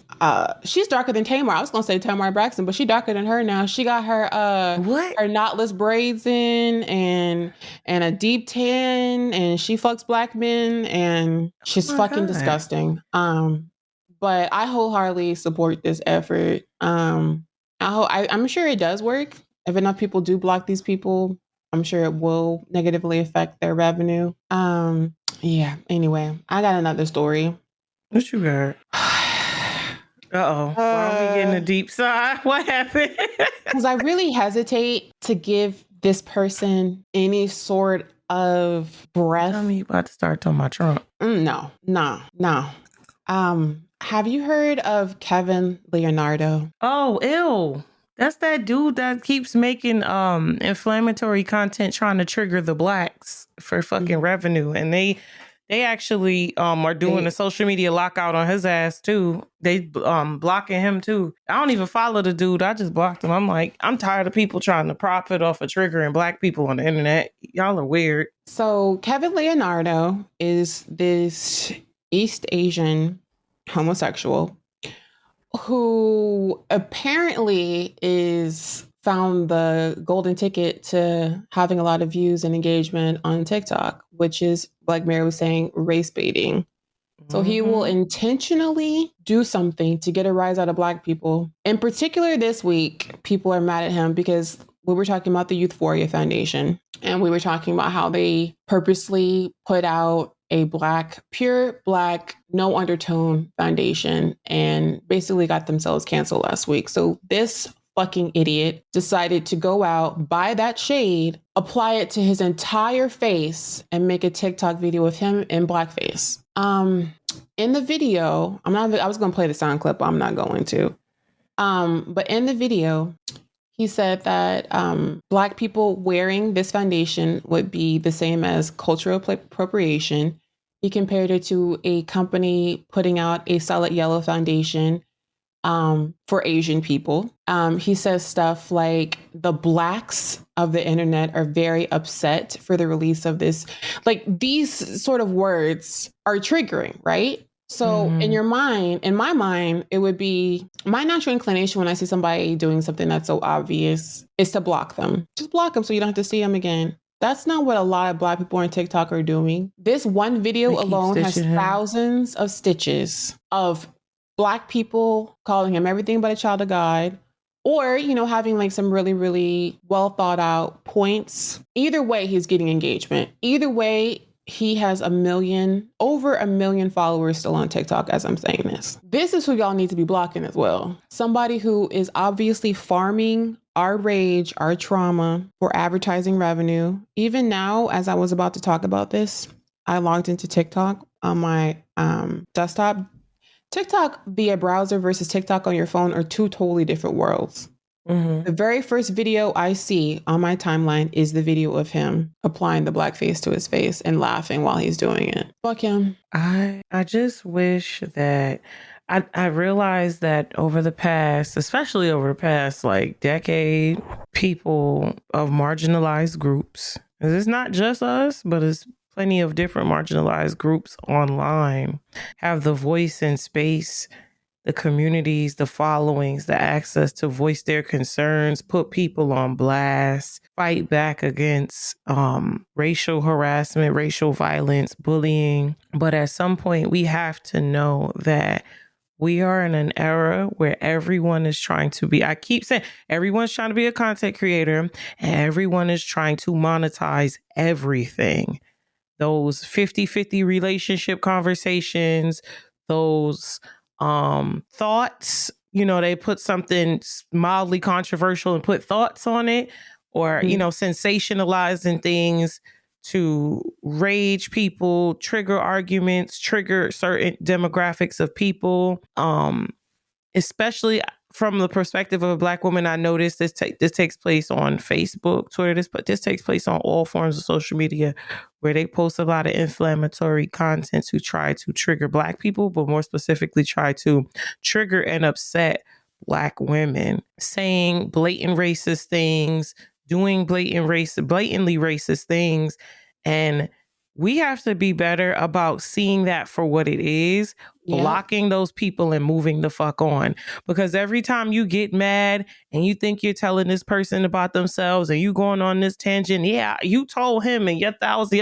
She's darker than Tamar. I was gonna say Tamar Braxton, but she's darker than her now. She got her her knotless braids in and a deep tan, and she fucks black men, and she's fucking disgusting. But I wholeheartedly support this effort. I'm sure it does work. If enough people do block these people, I'm sure it will negatively affect their revenue. Yeah. Anyway, I got another story. What you got? Uh-oh. Why are we getting a deep sigh? What happened? Because I really hesitate to give this person any sort of breath. Tell me you about to start talking about Trump. No. Have you heard of Kevin Leonardo? Oh, ew. That's that dude that keeps making inflammatory content trying to trigger the blacks for fucking revenue. And they actually are doing a social media lockout on his ass too. They blocking him too. I don't even follow the dude. I just blocked him. I'm like, I'm tired of people trying to profit off of triggering black people on the internet. Y'all are weird. So Kevin Leonardo is this East Asian homosexual who apparently is found the golden ticket to having a lot of views and engagement on TikTok, which is, like Mary was saying, race baiting. So he will intentionally do something to get a rise out of black people. In particular, this week, people are mad at him because we were talking about the Youthphoria Foundation, and we were talking about how they purposely put out a pure black, no undertone foundation and basically got themselves canceled last week. So this fucking idiot decided to go out, buy that shade, apply it to his entire face, and make a TikTok video of him in blackface. In the video, I was going to play the sound clip, but I'm not going to. But in the video, he said that black people wearing this foundation would be the same as cultural appropriation. He compared it to a company putting out a solid yellow foundation for Asian people. He says stuff like the blacks of the internet are very upset for the release of this. Like, these sort of words are triggering, right? So in my mind, it would be my natural inclination when I see somebody doing something that's so obvious is to block them. Just block them so you don't have to see them again. That's not what a lot of black people on TikTok are doing. This one video alone has thousands of stitches of black people calling him everything but a child of God, or, having like some really, really well thought out points. Either way, he's getting engagement. Either way, he has over a million followers still on TikTok as I'm saying this. This is who y'all need to be blocking as well. Somebody who is obviously farming our rage, our trauma for advertising revenue. Even now, as I was about to talk about this, I logged into TikTok on my desktop TikTok via browser versus TikTok on your phone are two totally different worlds. The very first video I see on my timeline is the video of him applying the blackface to his face and laughing while he's doing it. Fuck him. I just wish that I realized that over the past, especially over the past like decade, people of marginalized groups, 'cause it's not just us, but it's plenty of different marginalized groups online, have the voice and space, the communities, the followings, the access to voice their concerns, put people on blast, fight back against racial harassment, racial violence, bullying. But at some point, we have to know that we are in an era where everyone is trying to be, I keep saying, everyone's trying to be a content creator and everyone is trying to monetize everything. Those 50-50 relationship conversations, those thoughts, they put something mildly controversial and put thoughts on it, or sensationalizing things to rage people, trigger arguments, trigger certain demographics of people, especially from the perspective of a Black woman. I noticed this takes place on Facebook, Twitter. This takes place on all forms of social media, where they post a lot of inflammatory content to try to trigger Black people, but more specifically try to trigger and upset Black women, saying blatant racist things, doing blatantly racist things. And we have to be better about seeing that for what it is, blocking those people and moving the fuck on. Because every time you get mad and you think you're telling this person about themselves and you going on this tangent, yeah, you told him, and your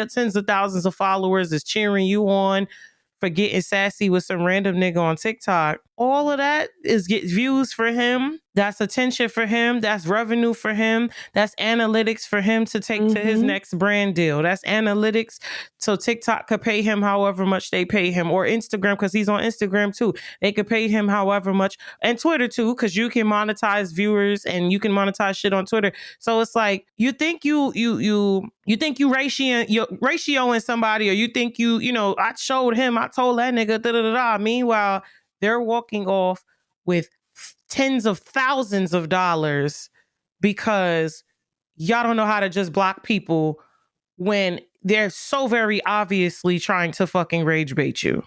tens of thousands of followers is cheering you on for getting sassy with some random nigga on TikTok. All of that is get views for him. That's attention for him. That's revenue for him. That's analytics for him to take to his next brand deal. That's analytics so TikTok could pay him however much they pay him, or Instagram, because he's on Instagram too. They could pay him however much, and Twitter too, because you can monetize viewers and you can monetize shit on Twitter. So it's like, you think you ratioing somebody, or you think I showed him, I told that nigga da da da da. Meanwhile, they're walking off with tens of thousands of dollars because y'all don't know how to just block people when they're so very obviously trying to fucking rage bait you.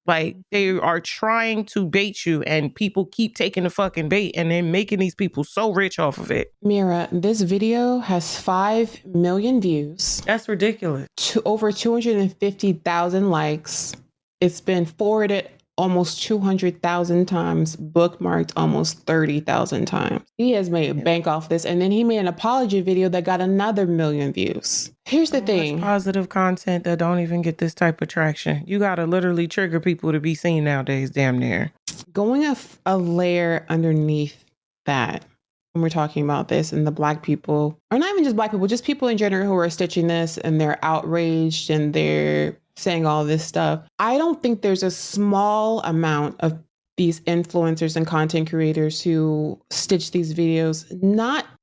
Like, they are trying to bait you, and people keep taking the fucking bait, and they're making these people so rich off of it. Mira, this video has 5 million views. That's ridiculous. Over 250,000 likes. It's been forwarded almost 200,000 times, bookmarked almost 30,000 times. He has made bank off this, and then he made an apology video that got another million views. Here's the thing. Positive content that don't even get this type of traction. You gotta literally trigger people to be seen nowadays, damn near. Going a layer underneath that, when we're talking about this, and the Black people, or not even just Black people, just people in general who are stitching this and they're outraged and they're saying all this stuff. I don't think there's a small amount of these influencers and content creators who stitch these videos.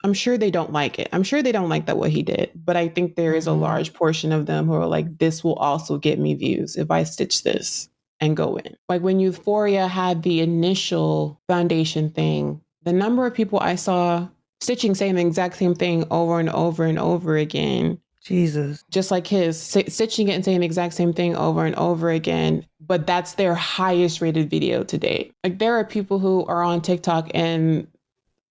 I'm sure they don't like it. I'm sure they don't like that what he did, but I think there is a large portion of them who are like, this will also get me views if I stitch this and go in. Like when Euphoria had the initial foundation thing, the number of people I saw stitching saying the exact same thing over and over and over again. Jesus. Just like his, stitching it and saying the exact same thing over and over again, but that's their highest rated video to date. Like, there are people who are on TikTok and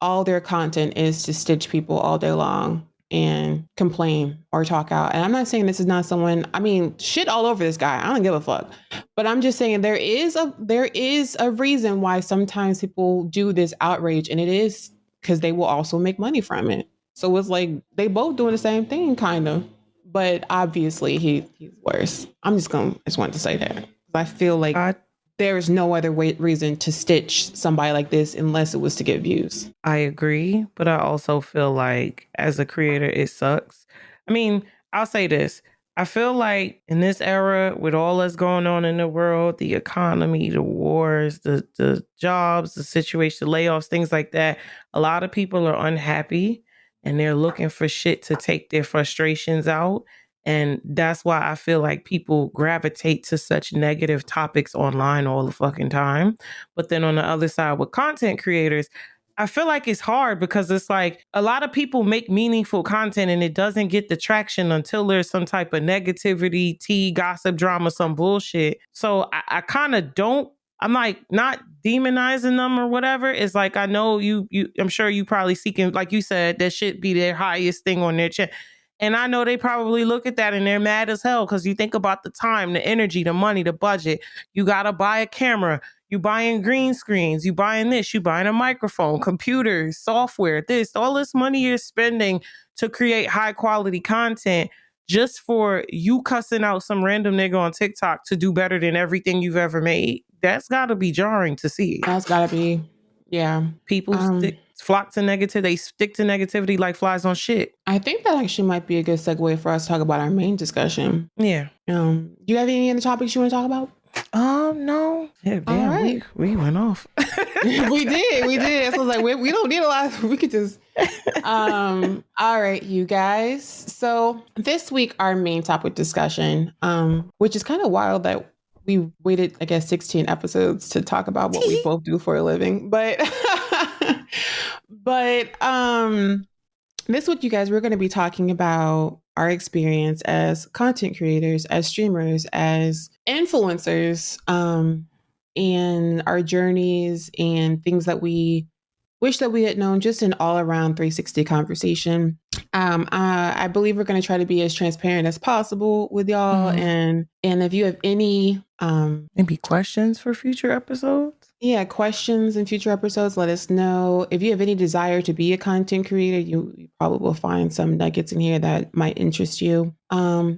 all their content is to stitch people all day long and complain or talk out. And I'm not saying this is not someone, I mean, shit all over this guy. I don't give a fuck. But I'm just saying there is a reason why sometimes people do this outrage, and it is because they will also make money from it. So it's like they both doing the same thing, kind of. But obviously he's worse. I just wanted to say that. I feel like there's no other reason to stitch somebody like this unless it was to get views. I agree, but I also feel like as a creator, it sucks. I mean, I'll say this. I feel like in this era, with all that's going on in the world, the economy, the wars, the jobs, the situation, the layoffs, things like that, a lot of people are unhappy and they're looking for shit to take their frustrations out. And that's why I feel like people gravitate to such negative topics online all the fucking time. But then on the other side with content creators, I feel like it's hard because it's like a lot of people make meaningful content and it doesn't get the traction until there's some type of negativity, tea, gossip, drama, some bullshit. So I kind of don't, I'm like not demonizing them or whatever. It's like, I know I'm sure you probably seeking, like you said, that should be their highest thing on their channel. And I know they probably look at that and they're mad as hell because you think about the time, the energy, the money, the budget. You got to buy a camera. You buying green screens. You buying this. You buying a microphone, computers, software, this, all this money you're spending to create high quality content just for you cussing out some random nigga on TikTok to do better than everything you've ever made. That's got to be jarring to see. That's gotta be, yeah. People flock to negativity. They stick to negativity like flies on shit. I think that actually might be a good segue for us to talk about our main discussion. Yeah. Do you have any other topics you want to talk about? No. Yeah, damn, right. we went off. we did. So I was like, we don't need a lot. We could just. All right, you guys. So this week, our main topic discussion, which is kind of wild that we waited, I guess, 16 episodes to talk about what we both do for a living, but this week, you guys, we're going to be talking about our experience as content creators, as streamers, as influencers, and our journeys and things that we wish that we had known, just an all around 360 conversation. I believe we're going to try to be as transparent as possible with y'all. And if you have any maybe questions for future episodes. Yeah, questions in future episodes, let us know. If you have any desire to be a content creator, you probably will find some nuggets in here that might interest you. Or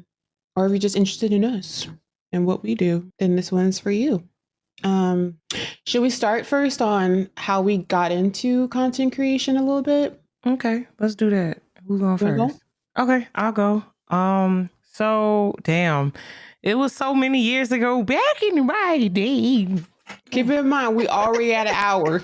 if you're just interested in us and what we do, then this one's for you. Should we start first on how we got into content creation a little bit? Okay, let's do that. Who's going first? Okay, I'll go. So damn, it was so many years ago, back in my day. Keep in mind, we already at an hour.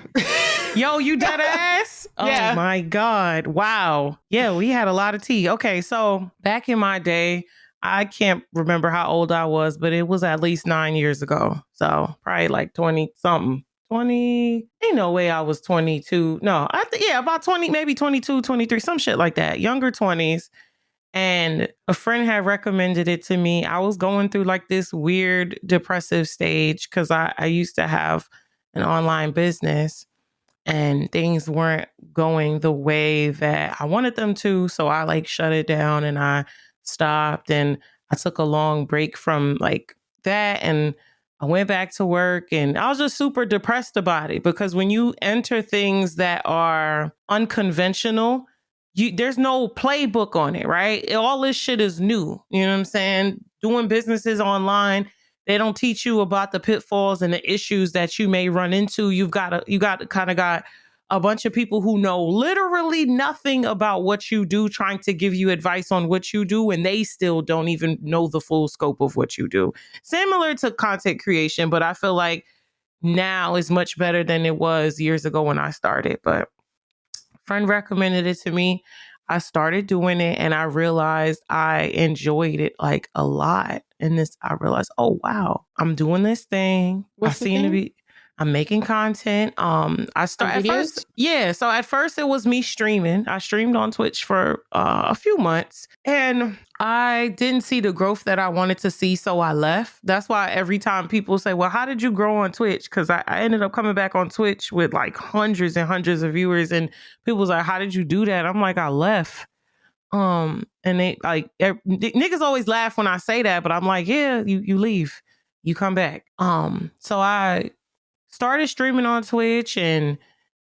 Yo, you dead ass? Yeah. Oh my God. Wow. Yeah, we had a lot of tea. Okay, so back in my day, I can't remember how old I was, but it was at least 9 years ago. So probably like 20 something. 20, ain't no way I was 22. No, about 20, maybe 22, 23, some shit like that. Younger 20s. And a friend had recommended it to me. I was going through like this weird depressive stage because I used to have an online business and things weren't going the way that I wanted them to. So I like shut it down and I stopped and I took a long break from like that. And I went back to work and I was just super depressed about it because when you enter things that are unconventional, there's no playbook on it, right? All this shit is new. You know what I'm saying? Doing businesses online, they don't teach you about the pitfalls and the issues that you may run into. You got a bunch of people who know literally nothing about what you do, trying to give you advice on what you do, and they still don't even know the full scope of what you do. Similar to content creation, but I feel like now is much better than it was years ago when I started. But friend recommended it to me. I started doing it and I realized I enjoyed it like a lot. And I realized, oh wow, I'm doing this thing. I'm making content. I started at first. Yeah. So at first it was me streaming. I streamed on Twitch for a few months and I didn't see the growth that I wanted to see. So I left. That's why every time people say, well, how did you grow on Twitch? Because I ended up coming back on Twitch with like hundreds and hundreds of viewers. And people was like, how did you do that? I'm like, I left. And they like, niggas always laugh when I say that, but I'm like, yeah, you leave, you come back. So I started streaming on Twitch and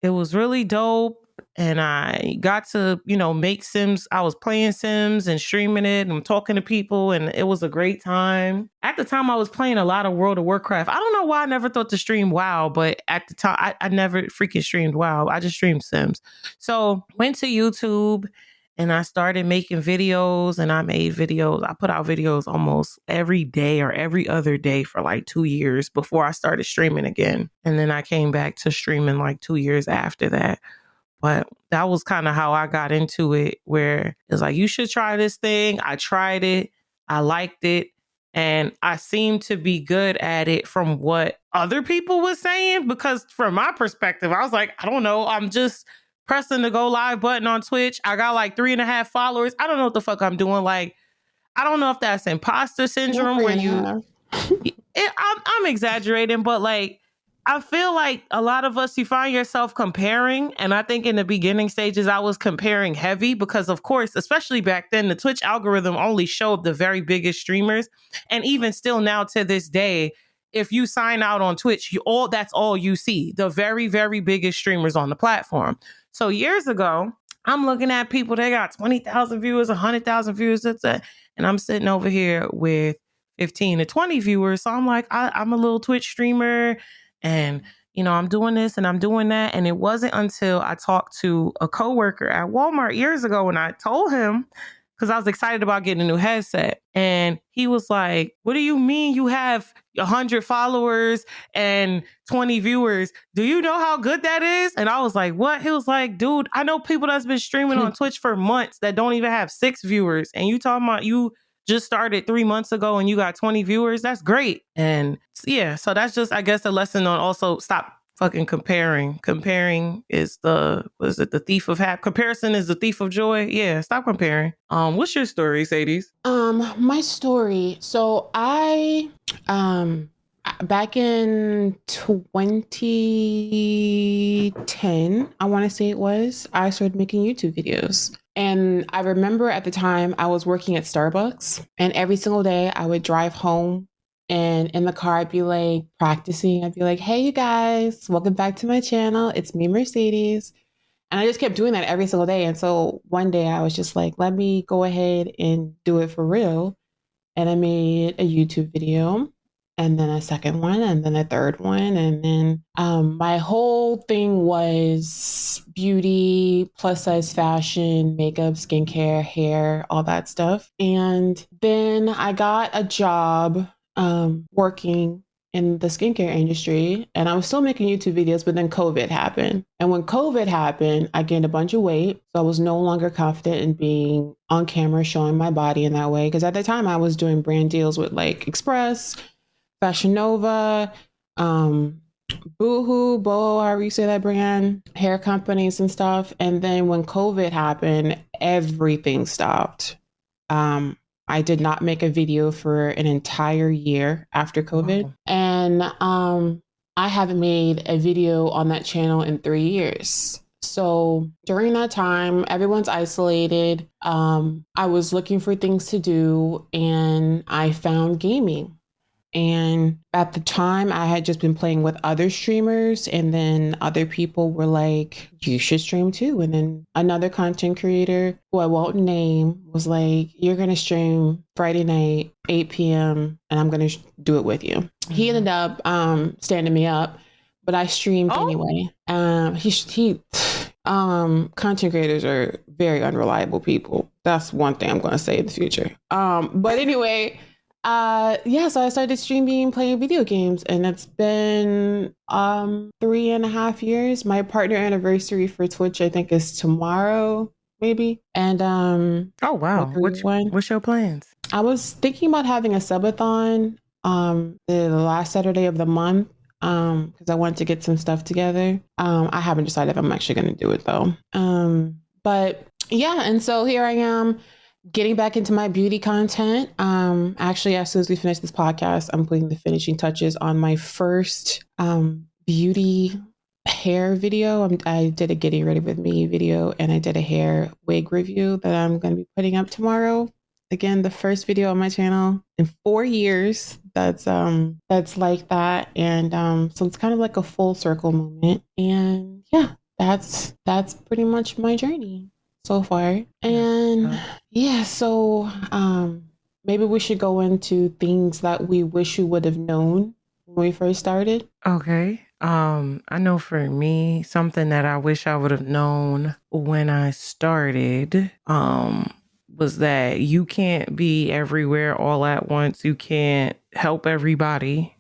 it was really dope. And I got to, make Sims. I was playing Sims and streaming it and talking to people. And it was a great time. At the time, I was playing a lot of World of Warcraft. I don't know why I never thought to stream WoW, but at the time, I never freaking streamed WoW. I just streamed Sims. So went to YouTube and I started making videos and I made videos. I put out videos almost every day or every other day for like 2 years before I started streaming again. And then I came back to streaming like 2 years after that. But that was kind of how I got into it, where it's like, you should try this thing. I tried it. I liked it. And I seemed to be good at it from what other people were saying, because from my perspective, I was like, I don't know. I'm just pressing the go live button on Twitch. I got like 3.5 followers. I don't know what the fuck I'm doing. Like, I don't know if that's imposter syndrome where I'm exaggerating, but like, I feel like a lot of us, you find yourself comparing. And I think in the beginning stages, I was comparing heavy because, of course, especially back then, the Twitch algorithm only showed the very biggest streamers. And even still now to this day, if you sign out on Twitch, that's all you see, the very, very biggest streamers on the platform. So years ago, I'm looking at people, they got 20,000 viewers, 100,000 viewers, and I'm sitting over here with 15 to 20 viewers. So I'm like, I'm a little Twitch streamer and, I'm doing this and I'm doing that. And it wasn't until I talked to a coworker at Walmart years ago and I told him, because I was excited about getting a new headset. And he was like, what do you mean you have 100 followers and 20 viewers? Do you know how good that is? And I was like, what? He was like, dude, I know people that's been streaming on Twitch for months that don't even have 6 viewers. And you talking about you just started 3 months ago and you got 20 viewers. That's great. And yeah, so that's just, I guess, a lesson on also stop fucking comparing. Comparing is the thief of happiness. Comparison is the thief of joy. Yeah, stop comparing. What's your story, Sadie's? My story. So I back in 2010, I want to say it was, I started making YouTube videos. And I remember at the time I was working at Starbucks, and every single day I would drive home, and in the car I'd be like practicing. I'd be like, hey, you guys, welcome back to my channel. It's me, Mercedes. And I just kept doing that every single day. And so one day I was just like, let me go ahead and do it for real. And I made a YouTube video, and then a second one, and then a third one. And then my whole thing was beauty, plus size fashion, makeup, skincare, hair, all that stuff. And then I got a job working in the skincare industry, and I was still making YouTube videos, but then COVID happened. And when COVID happened, I gained a bunch of weight. So I was no longer confident in being on camera, showing my body in that way. Because at the time I was doing brand deals with like Express, Fashion Nova, Boohoo, Boho, however you say that brand, hair companies and stuff. And then when COVID happened, everything stopped. I did not make a video for an entire year after COVID. Wow. And I haven't made a video on that channel in 3 years. So during that time, everyone's isolated. I was looking for things to do, and I found gaming. And at the time, I had just been playing with other streamers, and then other people were like, you should stream too. And then another content creator, who I won't name, was like, you're going to stream Friday night, 8 p.m., and I'm going to do it with you. Mm-hmm. He ended up standing me up, but I streamed anyway. Content creators are very unreliable people. That's one thing I'm going to say in the future. But anyway... so I started streaming, playing video games, and it's been 3.5 years. My partner anniversary for Twitch, I think, is tomorrow, maybe. And oh wow, what's your plans? I was thinking about having a subathon the last Saturday of the month, because I wanted to get some stuff together. I haven't decided if I'm actually going to do it though. But yeah, and so here I am, getting back into my beauty content. Actually, as soon as we finish this podcast, I'm putting the finishing touches on my first beauty hair video. I did a getting ready with me video, and I did a hair wig review that I'm going to be putting up tomorrow. Again, the first video on my channel in 4 years that's like that. And so it's kind of like a full circle moment. And yeah, that's pretty much my journey so far. And yeah, so maybe we should go into things that we wish we would have known when we first started. Okay. I know for me, something that I wish I would have known when I started was that you can't be everywhere all at once. You can't help everybody.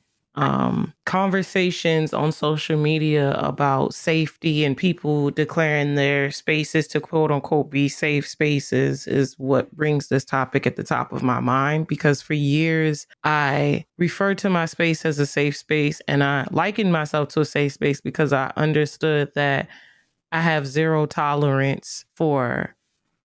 conversations on social media about safety and people declaring their spaces to quote unquote be safe spaces is what brings this topic at the top of my mind, because for years I referred to my space as a safe space, and I likened myself to a safe space because I understood that I have zero tolerance for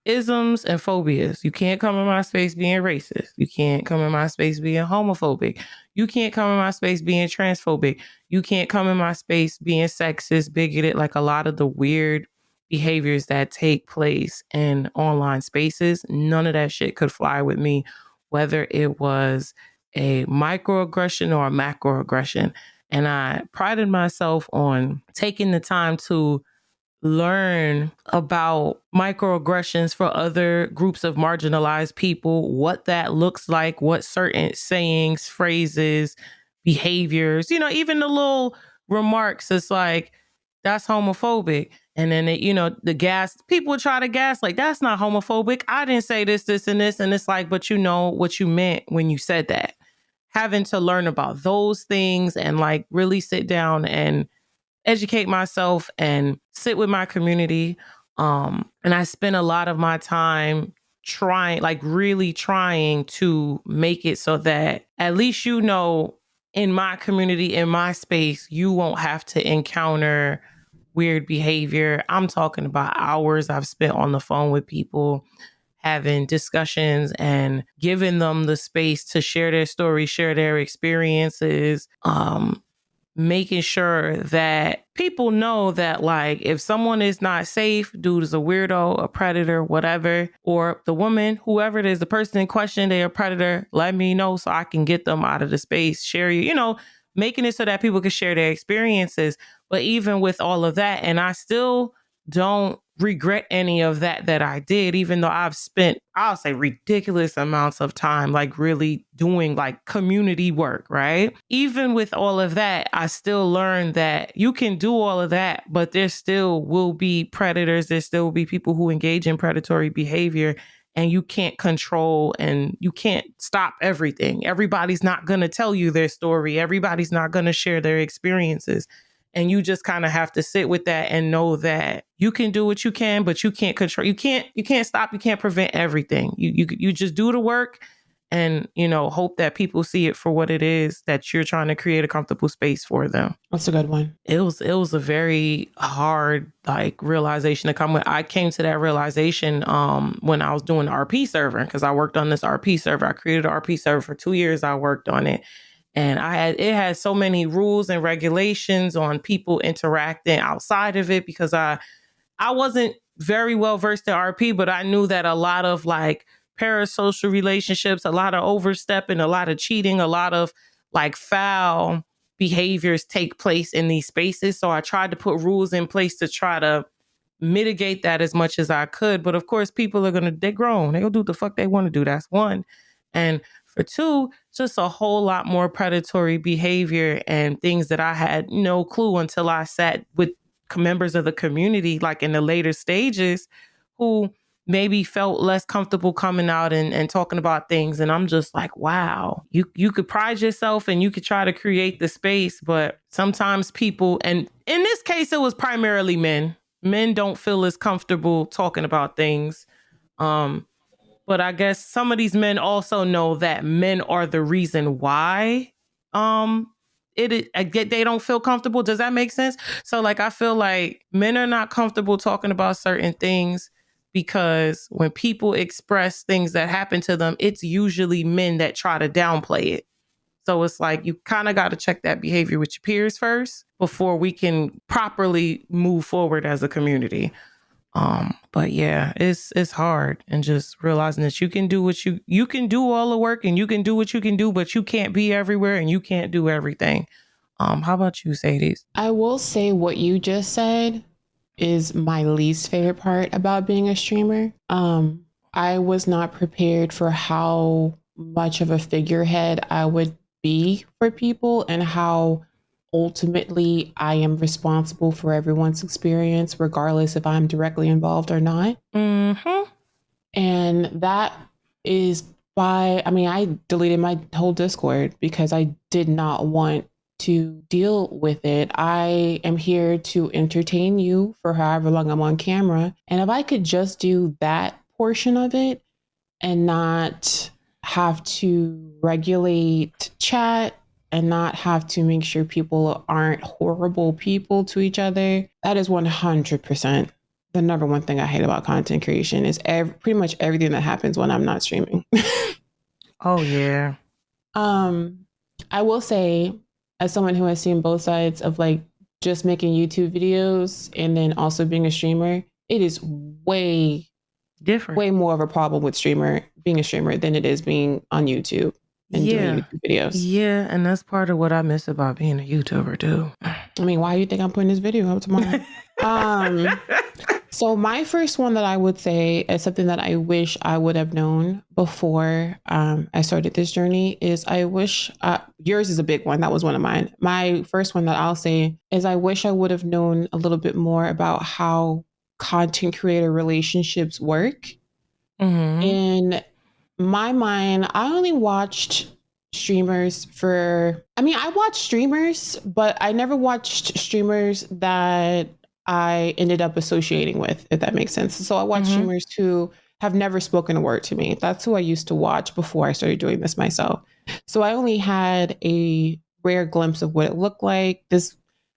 isms and phobias. You can't come in my space being racist. You can't come in my space being homophobic. You can't come in my space being transphobic. You can't come in my space being sexist, bigoted, like a lot of the weird behaviors that take place in online spaces. None of that shit could fly with me, whether it was a microaggression or a macroaggression. And I prided myself on taking the time to learn about microaggressions for other groups of marginalized people, what that looks like, what certain sayings, phrases, behaviors, even the little remarks, it's like, that's homophobic. And then, people try to gas, like, that's not homophobic. I didn't say this, this, and this. And it's like, but you know what you meant when you said that. Having to learn about those things and like really sit down and educate myself and sit with my community. And I spend a lot of my time really trying to make it so that at least, in my community, in my space, you won't have to encounter weird behavior. I'm talking about hours I've spent on the phone with people, having discussions and giving them the space to share their story, share their experiences. Making sure that people know that, like, if someone is not safe, dude is a weirdo, a predator, whatever, or the woman, whoever it is, the person in question, they're a predator, let me know so I can get them out of the space, share making it so that people can share their experiences. But even with all of that, and I still don't regret any of that I did, even though I've spent, I'll say, ridiculous amounts of time like really doing like community work, right? Even with all of that, I still learned that you can do all of that, but there still will be predators. There still will be people who engage in predatory behavior, and you can't control and you can't stop everything. Everybody's not going to tell you their story. Everybody's not going to share their experiences. And you just kind of have to sit with that and know that you can do what you can, but you can't control. You can't stop. You can't prevent everything. You just do the work and, hope that people see it for what it is, that you're trying to create a comfortable space for them. That's a good one. It was a very hard realization to come with. I came to that realization when I was doing the RP server, because I worked on this RP server. I created an RP server for 2 years. I worked on it. And it had so many rules and regulations on people interacting outside of it, because I wasn't very well versed in RP, but I knew that a lot of parasocial relationships, a lot of overstepping, a lot of cheating, a lot of foul behaviors take place in these spaces. So I tried to put rules in place to try to mitigate that as much as I could. But of course, people they're grown. They're gonna do what the fuck they want to do. That's one. And for two, just a whole lot more predatory behavior and things that I had no clue until I sat with members of the community, like in the later stages, who maybe felt less comfortable coming out and talking about things. And I'm just like, wow, you could pride yourself and you could try to create the space, but sometimes people, and in this case, it was primarily men. Men don't feel as comfortable talking about things. But I guess some of these men also know that men are the reason why they don't feel comfortable. Does that make sense? So I feel like men are not comfortable talking about certain things because when people express things that happen to them, it's usually men that try to downplay it. So it's like you kind of got to check that behavior with your peers first before we can properly move forward as a community. But yeah, it's hard, and just realizing that you can do what you can do all the work and you can do what you can do, but you can't be everywhere and you can't do everything. How about you, Sadie? I will say what you just said is my least favorite part about being a streamer. I was not prepared for how much of a figurehead I would be for people and how ultimately I am responsible for everyone's experience, regardless if I'm directly involved or not. Mm-hmm. And that is I deleted my whole Discord because I did not want to deal with it. I am here to entertain you for however long I'm on camera. And if I could just do that portion of it and not have to regulate chat and not have to make sure people aren't horrible people to each other, that is 100% the number one thing I hate about content creation is pretty much everything that happens when I'm not streaming. Oh yeah. I will say, as someone who has seen both sides of like just making YouTube videos and then also being a streamer, it is way Different. way more of a problem with being a streamer than it is being on YouTube and doing Yeah. YouTube videos. Yeah, and that's part of what I miss about being a YouTuber too. I mean, why do you think I'm putting this video up tomorrow? So my first one that I would say is something that I wish I would have known before I started this journey is I wish yours is a big one. That was one of mine. My first one that I'll say is I wish I would have known a little bit more about how content creator relationships work. In my mind, I only watched streamers I watched streamers, but I never watched streamers that I ended up associating with, if that makes sense. So I watched streamers who have never spoken a word to me. That's who I used to watch before I started doing this myself. So I only had a rare glimpse of what it looked like.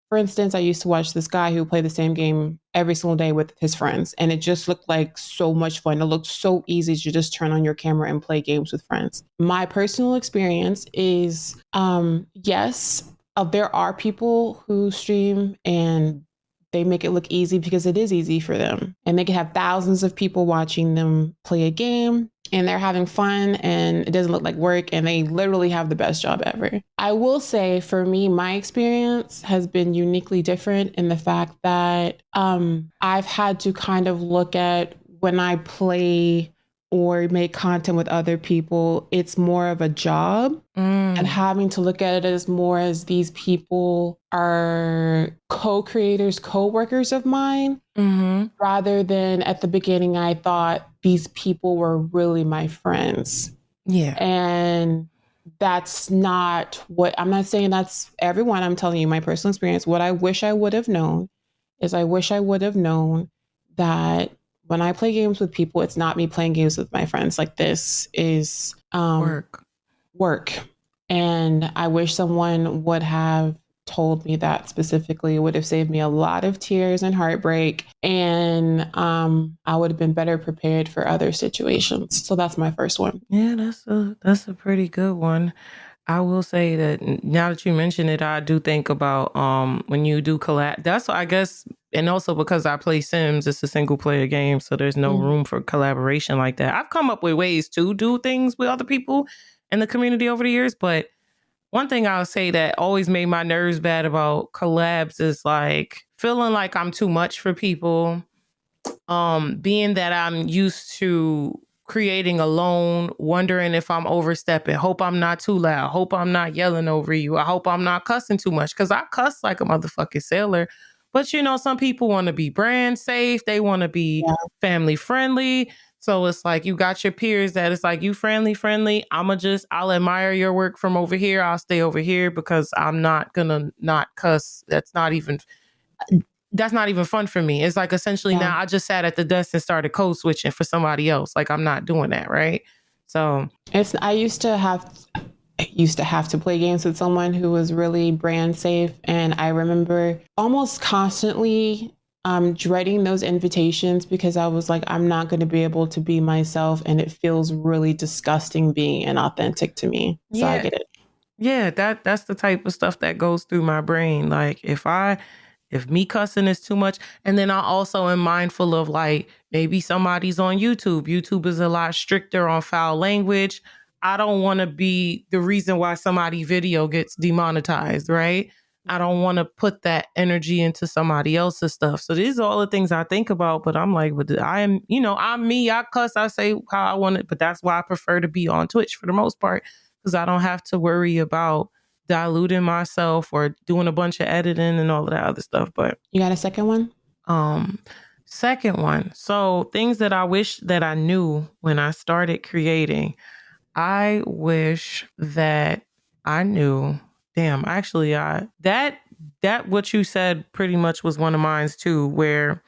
For instance, I used to watch this guy who played the same game every single day with his friends, and it just looked like so much fun. It looked so easy to just turn on your camera and play games with friends. My personal experience is yes, there are people who stream and they make it look easy because it is easy for them. And they can have thousands of people watching them play a game and they're having fun and it doesn't look like work and they literally have the best job ever. I will say for me, my experience has been uniquely different in the fact that I've had to kind of look at when I play or make content with other people, it's more of a job and having to look at it as more as these people are co-creators, co-workers of mine, rather than at the beginning, I thought these people were really my friends. Yeah. And that's not what I'm not saying that's everyone. I'm telling you my personal experience. What I wish I would have known is I wish I would have known that when I play games with people, it's not me playing games with my friends. Like this is work. And I wish someone would have told me that specifically. It would have saved me a lot of tears and heartbreak. And I would have been better prepared for other situations. So that's my first one. Yeah, that's a pretty good one. I will say that now that you mention it, I do think about when you do collab. That's I guess, and also because I play Sims, it's a single player game, so there's no room for collaboration like that. I've come up with ways to do things with other people in the community over the years, but one thing I'll say that always made my nerves bad about collabs is like feeling like I'm too much for people. Being that I'm used to creating alone, wondering if I'm overstepping, hope I'm not too loud, hope I'm not yelling over you, I hope I'm not cussing too much, because I cuss like a motherfucking sailor. But some people want to be brand safe, they want to be family friendly. So it's like you got your peers that it's like you friendly. I'll admire your work from over here. I'll stay over here because I'm not gonna not cuss. That's not even fun for me. It's like essentially now I just sat at the desk and started code switching for somebody else. Like I'm not doing that, right? So I used to have to play games with someone who was really brand safe, and I remember almost constantly dreading those invitations because I was like, I'm not going to be able to be myself, and it feels really disgusting being inauthentic to me. So I get it. Yeah, that's the type of stuff that goes through my brain. Like if me cussing is too much, and then I also am mindful of like maybe somebody's on YouTube. YouTube is a lot stricter on foul language. I don't want to be the reason why somebody's video gets demonetized, right? I don't want to put that energy into somebody else's stuff. So these are all the things I think about, but I'm like, but I'm me. I cuss, I say how I want it, but that's why I prefer to be on Twitch for the most part, because I don't have to worry about diluting myself or doing a bunch of editing and all of that other stuff. But you got a second one? Second one. So things that I wish that I knew when I started creating. I wish that I knew Damn, actually, that what you said pretty much was one of mine too, where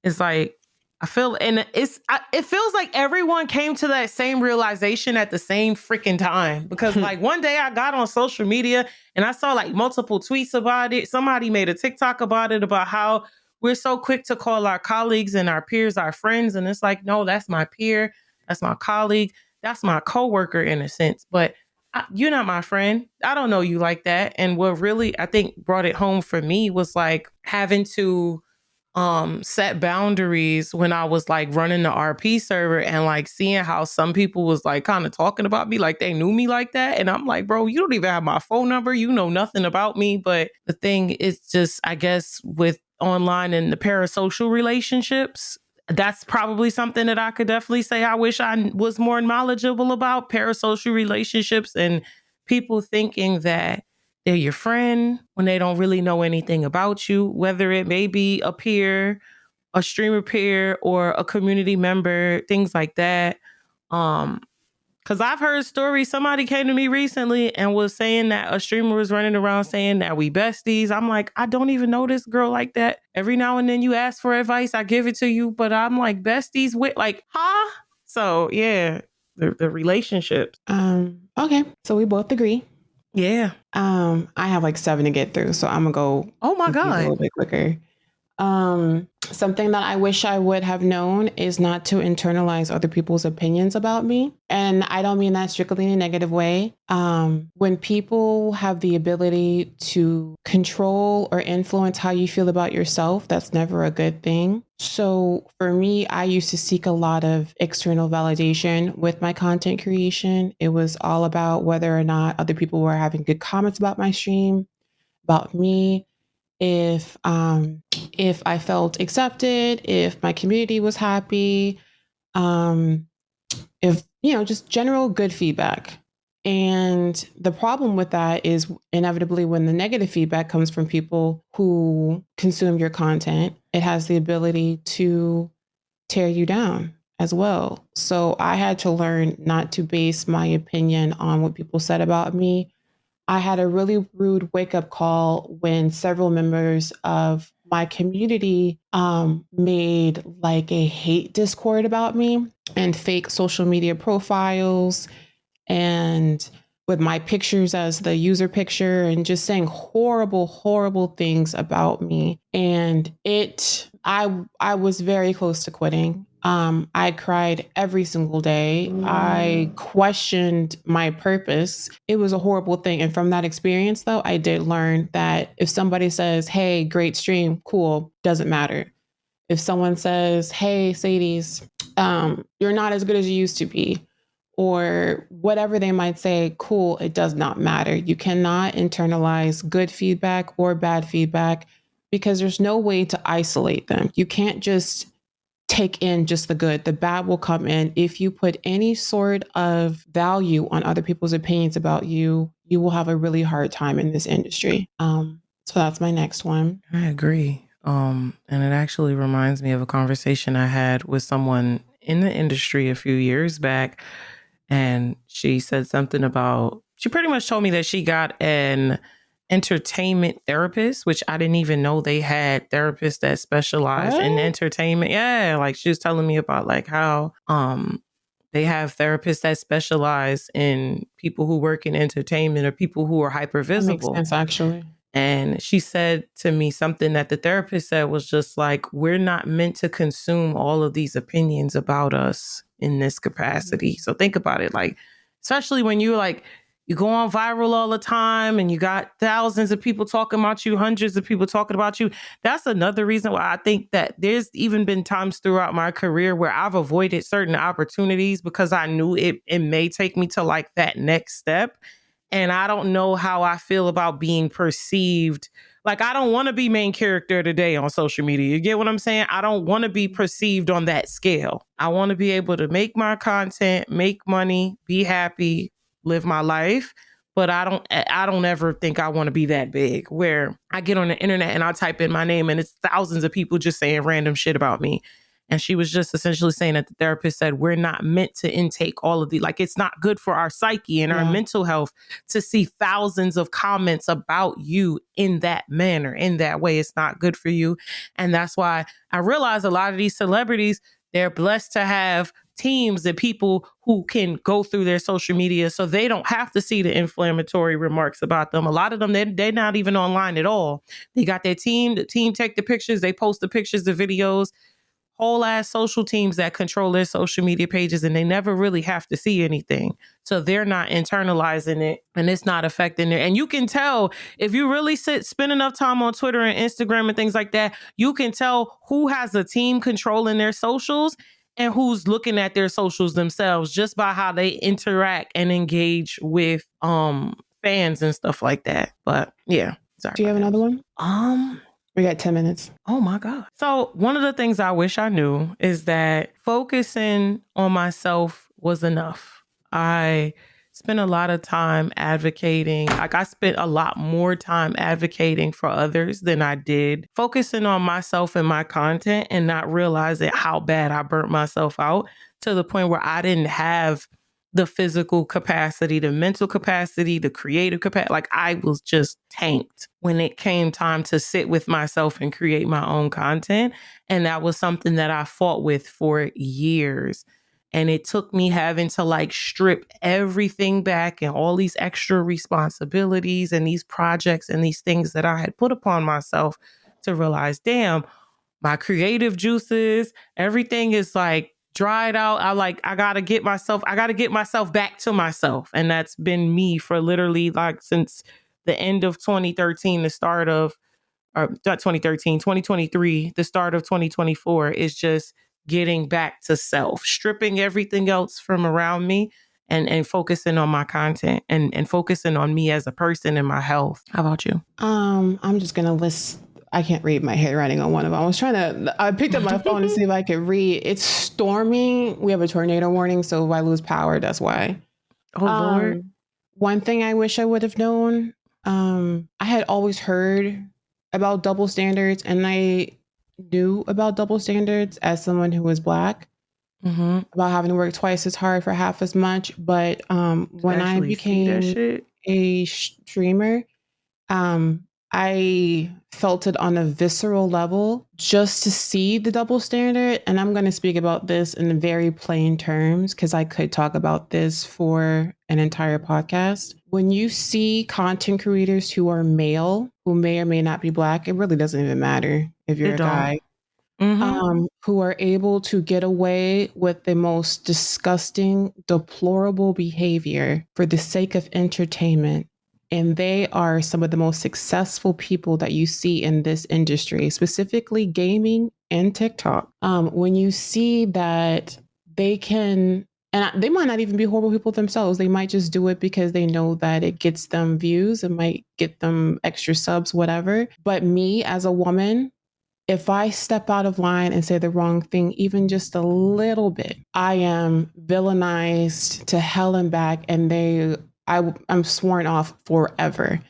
it's like I feel, and it feels like everyone came to that same realization at the same freaking time. Because like one day I got on social media and I saw like multiple tweets about it. Somebody made a TikTok about it, about how we're so quick to call our colleagues and our peers our friends, and it's like, no, that's my peer, that's my colleague, that's my coworker in a sense, but you're not my friend. I don't know you like that. And what really I think brought it home for me was like having to set boundaries when I was like running the RP server, and like seeing how some people was like kind of talking about me like they knew me like that. And I'm like, bro, you don't even have my phone number. You know nothing about me. But the thing is just, I guess, with online and the parasocial relationships, that's probably something that I could definitely say I wish I was more knowledgeable about parasocial relationships, and people thinking that they're your friend when they don't really know anything about you, whether it may be a peer, a streamer peer, or a community member, things like that. Um, because I've heard stories. Somebody came to me recently and was saying that a streamer was running around saying that we besties. I'm like, I don't even know this girl like that. Every now and then you ask for advice, I give it to you, but I'm like besties with like, huh? So yeah, the relationships. Okay, so we both agree. Yeah. I have like 7 to get through, so I'm gonna go Oh my with these a God. little bit quicker. Something that I wish I would have known is not to internalize other people's opinions about me. And I don't mean that strictly in a negative way. When people have the ability to control or influence how you feel about yourself, that's never a good thing. So for me, I used to seek a lot of external validation with my content creation. It was all about whether or not other people were having good comments about my stream, about me, if I felt accepted, if my community was happy, um, if just general good feedback. And the problem with that is inevitably when the negative feedback comes from people who consume your content, it has the ability to tear you down as well. So I had to learn not to base my opinion on what people said about me. I had a really rude wake up call when several members of my community made like a hate Discord about me and fake social media profiles, and with my pictures as the user picture, and just saying horrible, horrible things about me. And I was very close to quitting. I cried every single day. I questioned my purpose. It was a horrible thing. And from that experience, though, I did learn that if somebody says, "Hey, great stream, cool," doesn't matter. If someone says, "Hey, Sadie's, you're not as good as you used to be," or whatever they might say, cool, it does not matter. You cannot internalize good feedback or bad feedback because there's no way to isolate them. You can't just take in just the good. The bad will come in. If you put any sort of value on other people's opinions about you, you will have a really hard time in this industry. So that's my next one. I agree. And it actually reminds me of a conversation I had with someone in the industry a few years back. And she said something about, she pretty much told me that she got an entertainment therapist, which I didn't even know they had therapists that specialize in What? entertainment. Yeah. Like she was telling me about like how they have therapists that specialize in people who work in entertainment or people who are hyper That makes visible. sense, actually. And she said to me something that the therapist said was just like, we're not meant to consume all of these opinions about us in this capacity. So think about it, like, especially when you like, you go on viral all the time and you got thousands of people talking about you, hundreds of people talking about you. That's another reason why I think that there's even been times throughout my career where I've avoided certain opportunities because I knew it may take me to like that next step. And I don't know how I feel about being perceived. Like, I don't want to be main character today on social media. You get what I'm saying? I don't want to be perceived on that scale. I want to be able to make my content, make money, be happy, live my life. But I don't ever think I want to be that big where I get on the internet and I type in my name and it's thousands of people just saying random shit about me. And she was just essentially saying that the therapist said, we're not meant to intake all of the, like, it's not good for our psyche and our mental health to see thousands of comments about you in that manner, in that way. It's not good for you. And that's why I realize a lot of these celebrities, they're blessed to have teams and people who can go through their social media so they don't have to see the inflammatory remarks about them. A lot of them, they're not even online at all. They got their team, the team take the pictures, they post the pictures, the videos, whole ass social teams that control their social media pages, and they never really have to see anything. So they're not internalizing it and it's not affecting it. And you can tell if you really spend enough time on Twitter and Instagram and things like that, you can tell who has a team controlling their socials and who's looking at their socials themselves just by how they interact and engage with fans and stuff like that. But yeah. Sorry. Do you have another one? We got 10 minutes. Oh my God. So one of the things I wish I knew is that focusing on myself was enough. I spent a lot of time advocating. Like, I spent a lot more time advocating for others than I did focusing on myself and my content, and not realizing how bad I burnt myself out to the point where I didn't have the physical capacity, the mental capacity, the creative capacity. Like, I was just tanked when it came time to sit with myself and create my own content. And that was something that I fought with for years. And it took me having to like strip everything back and all these extra responsibilities and these projects and these things that I had put upon myself to realize, damn, my creative juices, everything is like dried out. I gotta get myself back to myself. And that's been me for literally like since the end of 2013, the start of, or not 2013, 2023, the start of 2024 is just getting back to self, stripping everything else from around me and focusing on my content and focusing on me as a person and my health. How about you? I'm just going to list, I can't read my handwriting on one of them. I picked up my phone to see if I could read. It's storming. We have a tornado warning. So if I lose power, that's why. Oh, Lord. One thing I wish I would have known, I had always heard about double standards, and I knew about double standards as someone who was Black, about having to work twice as hard for half as much. But when I became a streamer, I felt it on a visceral level just to see the double standard. And I'm going to speak about this in very plain terms because I could talk about this for an entire podcast. When you see content creators who are male, who may or may not be Black, it really doesn't even matter if you're a guy, who are able to get away with the most disgusting, deplorable behavior for the sake of entertainment. And they are some of the most successful people that you see in this industry, specifically gaming and TikTok. When you see that they can, and they might not even be horrible people themselves. They might just do it because they know that it gets them views. It might get them extra subs, whatever. But me as a woman, if I step out of line and say the wrong thing, even just a little bit, I am villainized to hell and back, and I'm sworn off forever.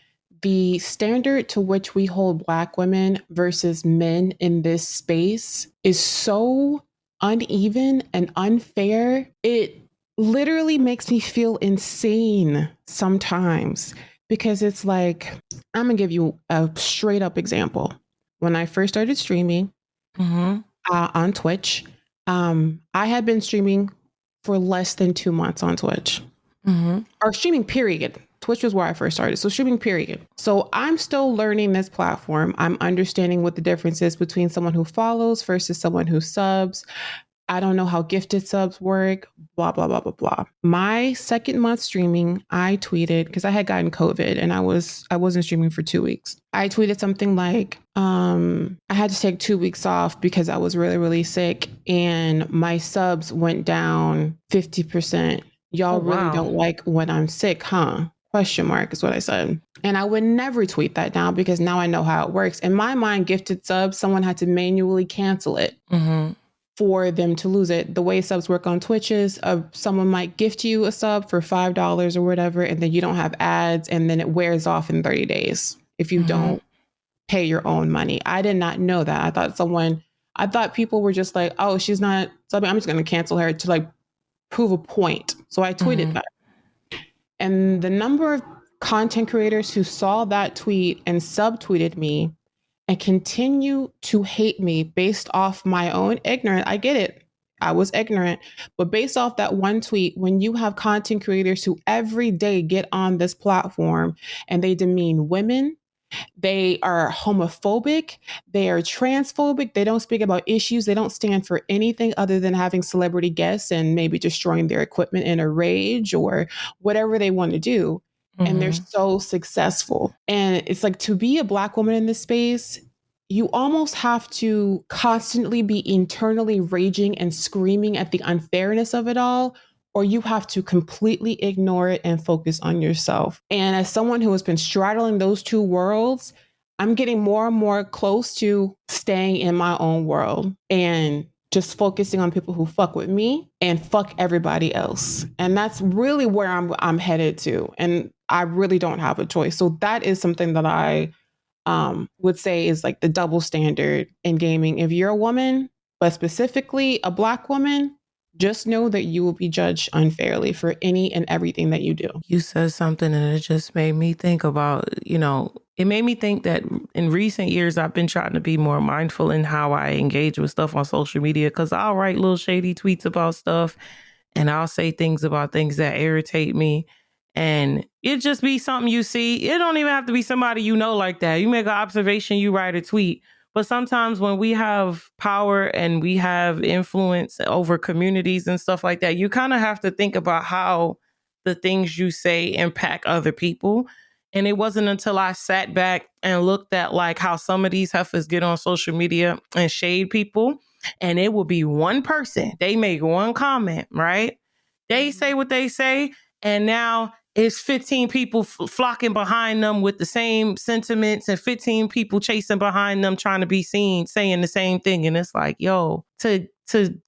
The standard to which we hold Black women versus men in this space is so uneven and unfair. It literally makes me feel insane sometimes because it's like, I'm gonna give you a straight up example. When I first started streaming on Twitch, I had been streaming for less than 2 months on Twitch. Or streaming period. Twitch was where I first started. So streaming period. So I'm still learning this platform. I'm understanding what the difference is between someone who follows versus someone who subs. I don't know how gifted subs work, blah, blah, blah, blah, blah. My second month streaming, I tweeted, because I had gotten COVID and I wasn't streaming for 2 weeks. I tweeted something like, I had to take 2 weeks off because I was really, really sick and my subs went down 50%. Y'all really don't like when I'm sick, huh? Question mark is what I said. And I would never tweet that now because now I know how it works. In my mind, gifted subs, someone had to manually cancel it for them to lose it. The way subs work on Twitch is someone might gift you a sub for $5 or whatever, and then you don't have ads, and then it wears off in 30 days if you don't pay your own money. I did not know that. I thought someone I thought people were just like, oh, she's not something, I'm just going to cancel her to like prove a point. So I tweeted Mhm. that. And the number of content creators who saw that tweet and subtweeted me and continue to hate me based off my own ignorance. I get it. I was ignorant, but based off that one tweet, when you have content creators who every day get on this platform and they demean women, they are homophobic, they are transphobic, they don't speak about issues, they don't stand for anything other than having celebrity guests and maybe destroying their equipment in a rage or whatever they want to do. And they're Mhm. so successful. And it's like, to be a Black woman in this space, you almost have to constantly be internally raging and screaming at the unfairness of it all, or you have to completely ignore it and focus on yourself. And as someone who has been straddling those two worlds, I'm getting more and more close to staying in my own world and just focusing on people who fuck with me and fuck everybody else. And that's really where I'm headed to. And I really don't have a choice. So that is something that I would say is like the double standard in gaming. If you're a woman, but specifically a Black woman, just know that you will be judged unfairly for any and everything that you do. You said something and it just made me think about, it made me think that in recent years, I've been trying to be more mindful in how I engage with stuff on social media, because I'll write little shady tweets about stuff and I'll say things about things that irritate me. And it just be something you see. It don't even have to be somebody you know like that. You make an observation, you write a tweet. But sometimes when we have power and we have influence over communities and stuff like that, you kind of have to think about how the things you say impact other people. And it wasn't until I sat back and looked at like how some of these heifers get on social media and shade people, and it will be one person. They make one comment, right? They say what they say, and now it's 15 people flocking behind them with the same sentiments and 15 people chasing behind them trying to be seen saying the same thing. And it's like, yo, to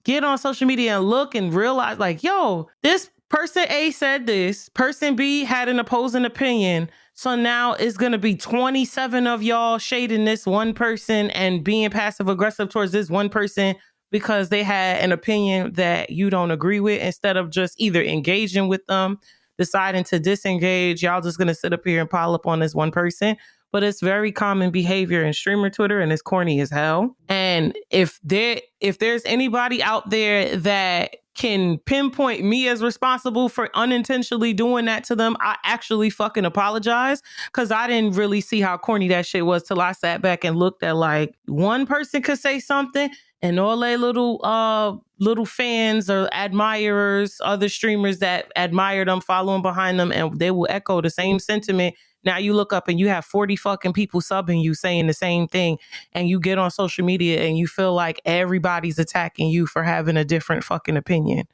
get on social media and look and realize like, yo, this person A said this, person B had an opposing opinion. So now it's going to be 27 of y'all shading this one person and being passive aggressive towards this one person because they had an opinion that you don't agree with. Instead of just either engaging with them, deciding to disengage, y'all just going to sit up here and pile up on this one person. But it's very common behavior in streamer Twitter, and it's corny as hell. And if there's anybody out there that can pinpoint me as responsible for unintentionally doing that to them, I actually fucking apologize, because I didn't really see how corny that shit was till I sat back and looked at like one person could say something and all they little fans or admirers, other streamers that admire them, following behind them, and they will echo the same sentiment. Now you look up and you have 40 fucking people subbing you saying the same thing, and you get on social media and you feel like everybody's attacking you for having a different fucking opinion,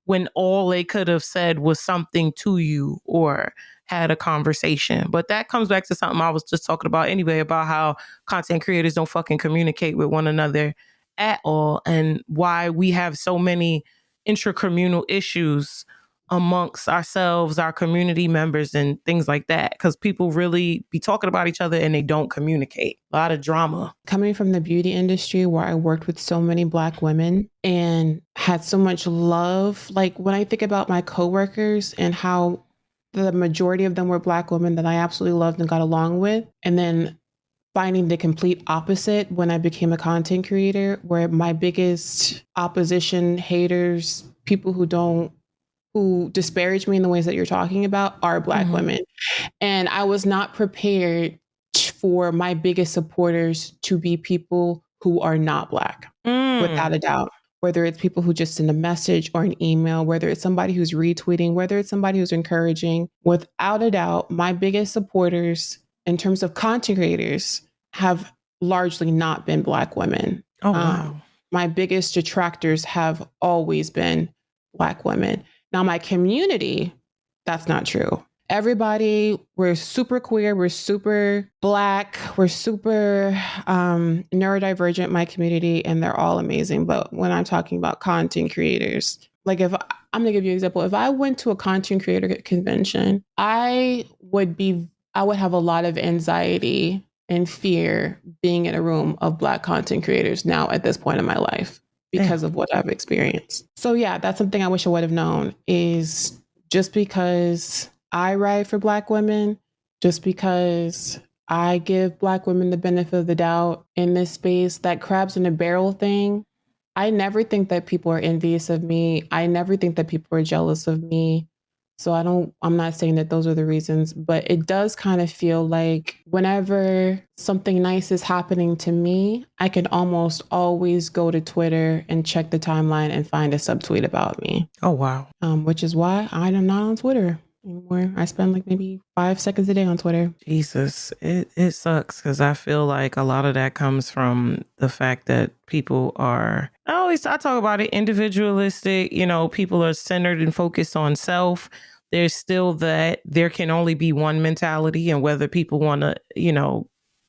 when all they could have said was something to you or had a conversation. But that comes back to something I was just talking about anyway, about how content creators don't fucking communicate with one another at all, and why we have so many intracommunal issues amongst ourselves, our community members, and things like that, because people really be talking about each other and they don't communicate. A lot of drama. Coming from the beauty industry where I worked with so many Black women and had so much love, like when I think about my coworkers and how the majority of them were Black women that I absolutely loved and got along with, and then finding the complete opposite when I became a content creator, where my biggest opposition, haters, people who disparage me in the ways that you're talking about are Black women. And I was not prepared for my biggest supporters to be people who are not Black, without a doubt. Whether it's people who just send a message or an email, whether it's somebody who's retweeting, whether it's somebody who's encouraging, without a doubt, my biggest supporters in terms of content creators have largely not been Black women. Oh, wow. My biggest detractors have always been Black women. Now, my community, that's not true. Everybody, we're super queer, we're super Black, we're super neurodivergent, my community, and they're all amazing. But when I'm talking about content creators, like if I'm gonna give you an example, if I went to a content creator convention, I would have a lot of anxiety and fear being in a room of Black content creators now at this point in my life because of what I've experienced. So yeah, that's something I wish I would have known, is just because I write for Black women, just because I give Black women the benefit of the doubt in this space, that crabs in a barrel thing, I never think that people are envious of me. I never think that people are jealous of me. So I'm not saying that those are the reasons, but it does kind of feel like whenever something nice is happening to me, I can almost always go to Twitter and check the timeline and find a subtweet about me. Oh, wow. Which is why I'm not on Twitter anymore. I spend like maybe 5 seconds a day on Twitter. Jesus, it sucks because I feel like a lot of that comes from the fact that people are, I talk about it, individualistic, people are centered and focused on self. There's still that there can only be one mentality, and whether people want to,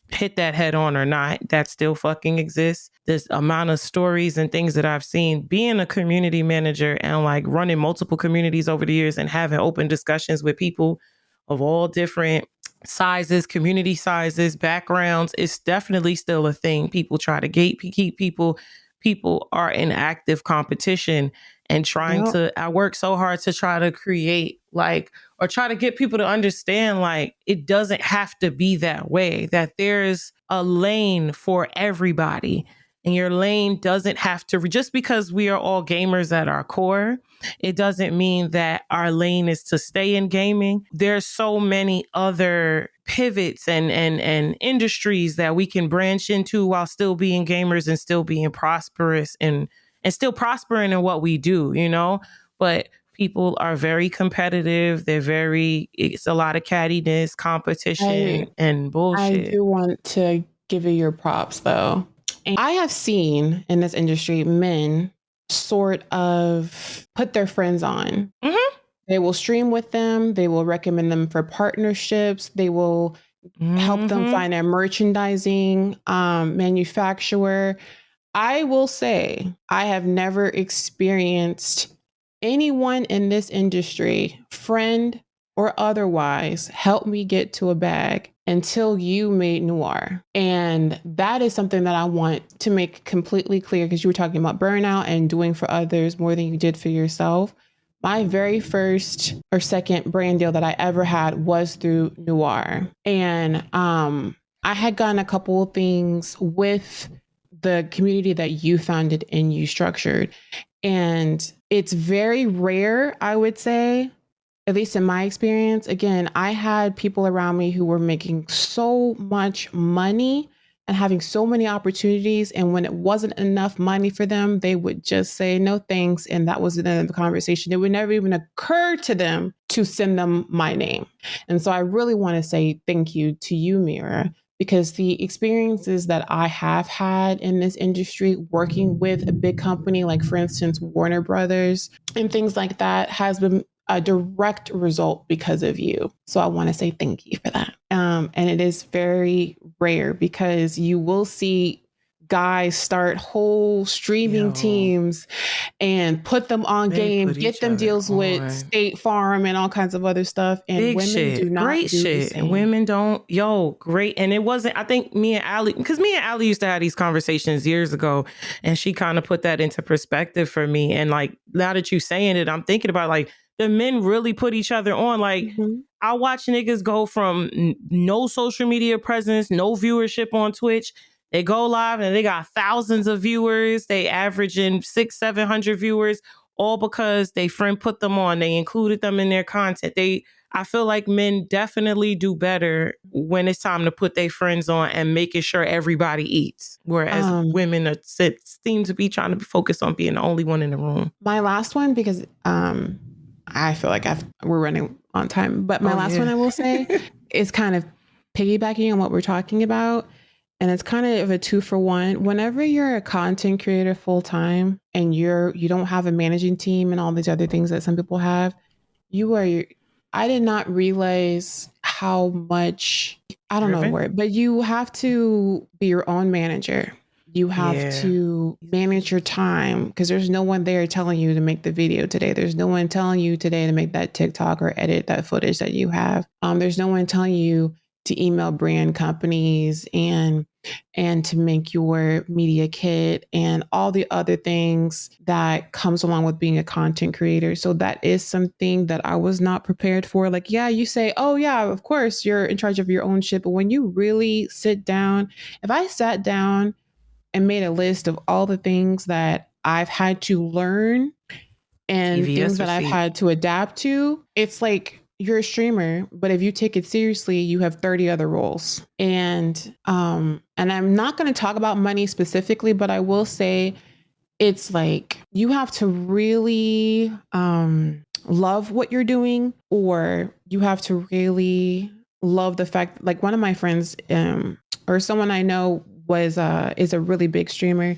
hit that head on or not, that still fucking exists. This amount of stories and things that I've seen being a community manager and like running multiple communities over the years and having open discussions with people of all different sizes, community sizes, backgrounds, it's definitely still a thing. People try to gatekeep people. People are in active competition and trying to, I work so hard to try to create or try to get people to understand it doesn't have to be that way, that there's a lane for everybody. And your lane doesn't have to, just because we are all gamers at our core, it doesn't mean that our lane is to stay in gaming. There's so many other pivots and industries that we can branch into while still being gamers and still being prosperous and still prospering in what we do, But people are very competitive. It's a lot of cattiness, competition, and bullshit. I do want to give you your props though. And I have seen in this industry men sort of put their friends on. Mm-hmm. They will stream with them. They will recommend them for partnerships. They will help them find their merchandising manufacturer. I will say I have never experienced anyone in this industry, friend or otherwise, help me get to a bag until you made Noir. And that is something that I want to make completely clear, because you were talking about burnout and doing for others more than you did for yourself. My very first or second brand deal that I ever had was through Noir. And I had gotten a couple of things with the community that you founded and you structured. And it's very rare, I would say, at least in my experience. Again, I had people around me who were making so much money and having so many opportunities. And when it wasn't enough money for them, they would just say no thanks. And that was the end of the conversation. It would never even occur to them to send them my name. And so I really want to say thank you to you, Mira, because the experiences that I have had in this industry working with a big company, like for instance, Warner Brothers and things like that, has been a direct result because of you. So I want to say thank you for that. And it is very rare, because you will see guys start whole streaming teams and put them on game, get them deals with State Farm and all kinds of other stuff. And big women shit, do not great do shit. the same. Women don't, great. And it wasn't, I think me and Allie used to have these conversations years ago, and she kind of put that into perspective for me. And now that you saying it, I'm thinking about the men really put each other on. I watch niggas go from no social media presence, no viewership on Twitch. They go live and they got thousands of viewers. They averaging 600-700 viewers, all because they friend put them on. They included them in their content. I feel like men definitely do better when it's time to put their friends on and making sure everybody eats. Whereas women seem to be trying to be focused on being the only one in the room. My last one, because I feel like we're running on time, but my last one I will say is kind of piggybacking on what we're talking about. And it's kind of a 2-for-1. Whenever you're a content creator full time and you don't have a managing team and all these other things that some people have, I did not realize how much, I don't know the word, but you have to be your own manager. You have to manage your time, because there's no one there telling you to make the video today. There's no one telling you today to make that TikTok or edit that footage that you have. There's no one telling you to email brand companies and to make your media kit and all the other things that comes along with being a content creator. So that is something that I was not prepared for. Like, yeah, you say, oh yeah, of course you're in charge of your own shit. But when you really sit down, if I sat down and made a list of all the things that I've had to learn and things TVS that I've receipt. had to adapt to, it's like you're a streamer, but if you take it seriously, you have 30 other roles. And I'm not going to talk about money specifically, but I will say it's like you have to really love what you're doing, or you have to really love the fact, like one of my friends or someone I know was is a really big streamer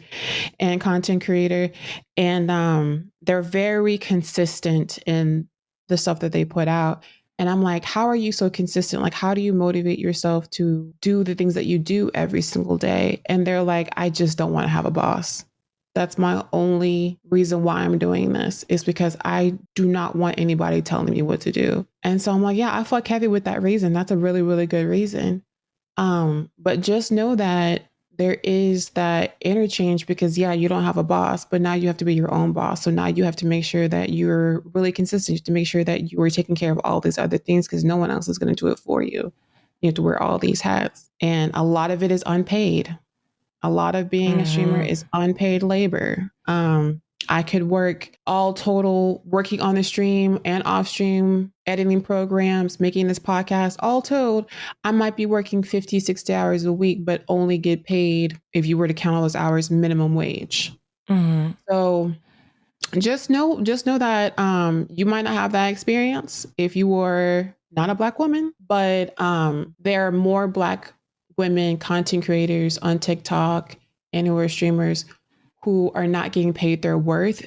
and content creator, and they're very consistent in the stuff that they put out. And I'm like, how are you so consistent? Like, how do you motivate yourself to do the things that you do every single day? And they're like, I just don't want to have a boss. That's my only reason why I'm doing this, is because I do not want anybody telling me what to do. And so I'm like, yeah, I fuck heavy with that reason. That's a really, really good reason. But just know that there is that interchange, because yeah, you don't have a boss, but now you have to be your own boss. So now you have to make sure that you're really consistent, to make sure that you are taking care of all these other things, because no one else is going to do it for you. You have to wear all these hats, and a lot of it is unpaid. A lot of being a streamer Mm-hmm. is unpaid labor. I could work all total, working on the stream and off stream, editing programs, making this podcast, all told, I might be working 50, 60 hours a week, but only get paid, if you were to count all those hours, minimum wage. Mm-hmm. So just know that you might not have that experience if you were not a Black woman, but there are more Black women content creators on TikTok and who are streamers who are not getting paid their worth,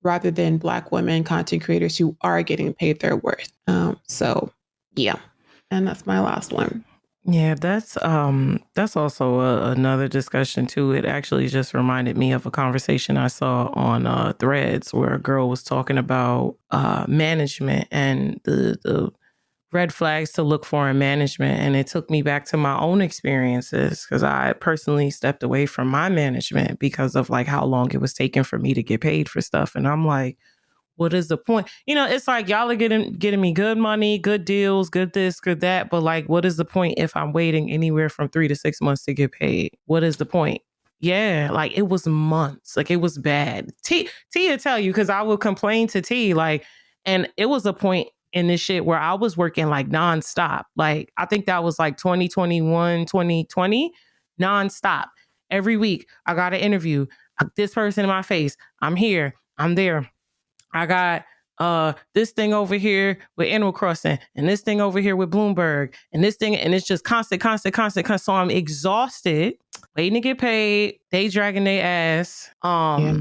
rather than Black women content creators who are getting paid their worth. So yeah, and that's my last one. Yeah, that's also another discussion too. It actually just reminded me of a conversation I saw on Threads, where a girl was talking about management and the red flags to look for in management, and it took me back to my own experiences, because I personally stepped away from my management because of like how long it was taking for me to get paid for stuff, and I'm like, what is the point? It's like y'all are getting me good money, good deals, good this, good that. But like, what is the point if I'm waiting anywhere from 3 to 6 months to get paid? What is the point? Yeah, like it was months. Like it was bad. T will tell you, because I would complain to T, like, and it was a point in this shit where I was working like nonstop. Like I think that was like 2021, 2020, nonstop. Every week I got an interview. This person in my face. I'm here. I'm there. I got this thing over here with Animal Crossing, and this thing over here with Bloomberg, and this thing, and it's just constant, constant, constant, constant. So I'm exhausted, waiting to get paid. They dragging their ass. Yeah.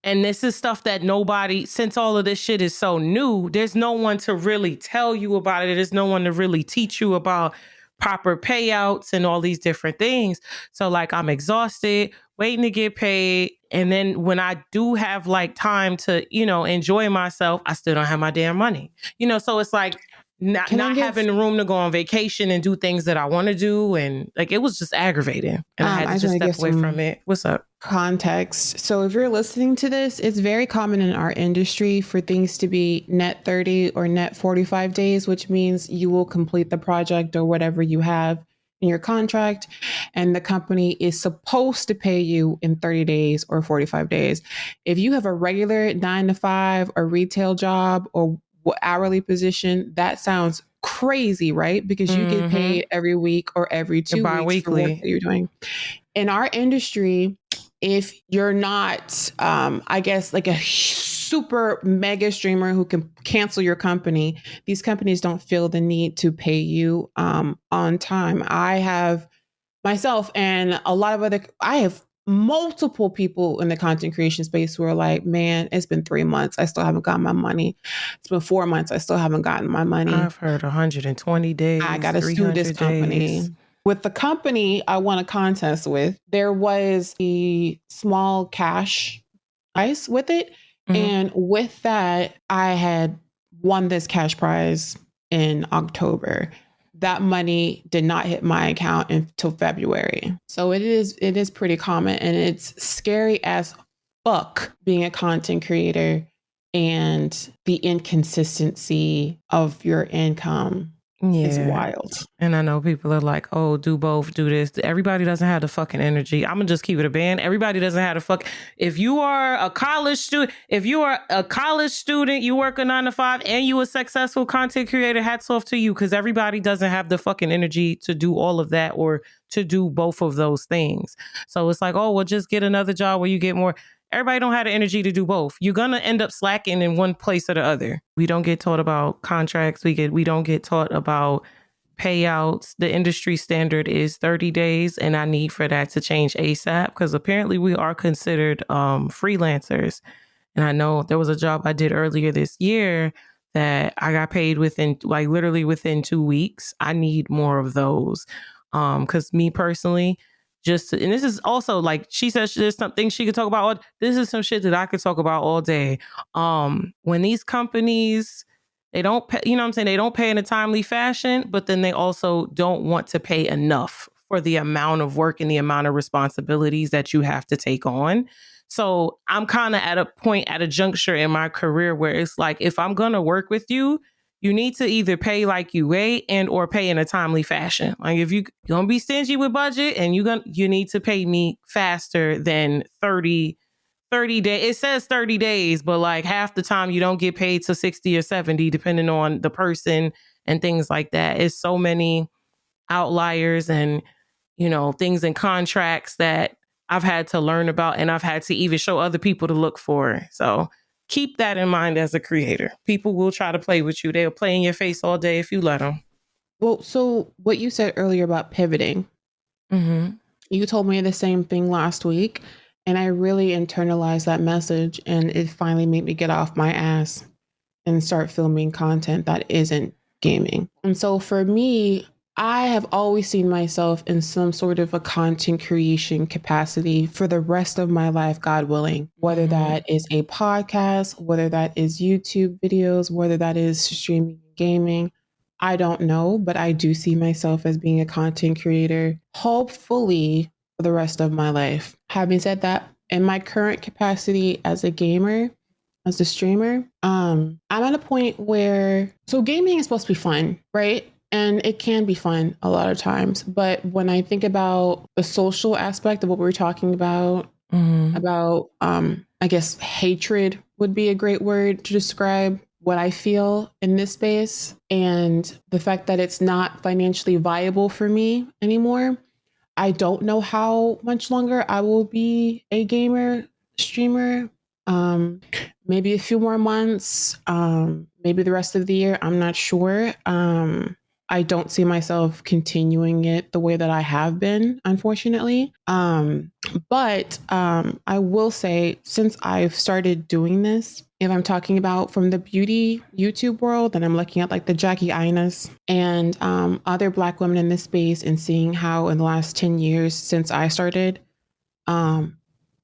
And this is stuff that nobody, since all of this shit is so new, there's no one to really tell you about it. There's no one to really teach you about proper payouts and all these different things. So like I'm exhausted, waiting to get paid. And then when I do have like time to, enjoy myself, I still don't have my damn money. So it's like not, Can I not give? having room to go on vacation and do things that I want to do. And like it was just aggravating. And I had I to just just want to step give away from some it. What's up? context. So if you're listening to this, it's very common in our industry for things to be net 30 or net 45 days, which means you will complete the project or whatever you have in your contract, and the company is supposed to pay you in 30 days or 45 days. If you have a regular 9 to 5 or retail job or hourly position, that sounds crazy, right? Because you get Mm-hmm. paid every week or every 2 weeks for work Bi-weekly. that you're doing. In our industry, if you're not, I guess, like a super mega streamer who can cancel your company, these companies don't feel the need to pay you on time. I have myself and a lot of I have multiple people in the content creation space who are like, man, it's been 3 months. I still haven't gotten my money. It's been 4 months. I still haven't gotten my money. I've heard 120 I days, got to sue this 300 days. company. With the company I won a contest with, there was a small cash prize with it. Mm-hmm. And with that, I had won this cash prize in October. that money did not hit my account until February. So it is pretty common, and it's scary as fuck being a content creator and the inconsistency of your income is Yeah. wild. And I know people are like, oh, do both, do this. Everybody doesn't have the fucking energy. I'm gonna just keep it a band. Everybody doesn't have the fuck. If you are a college student, you work a 9 to 5 and you a successful content creator, hats off to you, because everybody doesn't have the fucking energy to do all of that or to do both of those things. So it's like, oh, well, just get another job where you get more. Everybody don't have the energy to do both. You're gonna end up slacking in one place or the other. We don't get taught about contracts. We don't get taught about payouts. The industry standard is 30 days, and I need for that to change ASAP, because apparently we are considered freelancers. And I know there was a job I did earlier this year that I got paid within, like, literally within 2 weeks. I need more of those. Because me personally, and this is also, like she says, there's something she could talk about. This is some shit that I could talk about all day. When these companies, they don't pay, you know what I'm saying? They don't pay in a timely fashion, but then they also don't want to pay enough for the amount of work and the amount of responsibilities that you have to take on. So I'm kind of at a juncture in my career where it's like, if I'm going to work with you, you need to either pay like you weigh and or pay in a timely fashion. Like, if you're going to be stingy with budget, and you need to pay me faster than 30 days. It says 30 days, but like half the time you don't get paid to 60 or 70, depending on the person and things like that. It's so many outliers and, things in contracts that I've had to learn about, and I've had to even show other people to look for. So keep that in mind as a creator. People will try to play with you. They'll play in your face all day if you let them. Well, so what you said earlier about pivoting, you told me the same thing last week, and I really internalized that message, and it finally made me get off my ass and start filming content that isn't gaming. And so for me, I have always seen myself in some sort of a content creation capacity for the rest of my life, God willing, whether that is a podcast, whether that is YouTube videos, whether that is streaming gaming. I don't know, but I do see myself as being a content creator, hopefully for the rest of my life. Having said that, in my current capacity as a gamer, as a streamer, I'm at a point where, so gaming is supposed to be fun, right? And it can be fun a lot of times. But when I think about the social aspect of what we were talking about, I guess hatred would be a great word to describe what I feel in this space, and the fact that it's not financially viable for me anymore. I don't know how much longer I will be a gamer streamer. Maybe a few more months, maybe the rest of the year. I'm not sure. I don't see myself continuing it the way that I have been, unfortunately. But I will say, since I've started doing this, if I'm talking about from the beauty YouTube world, then I'm looking at like the Jackie Inas and other Black women in this space, and seeing how in the last 10 years since I started,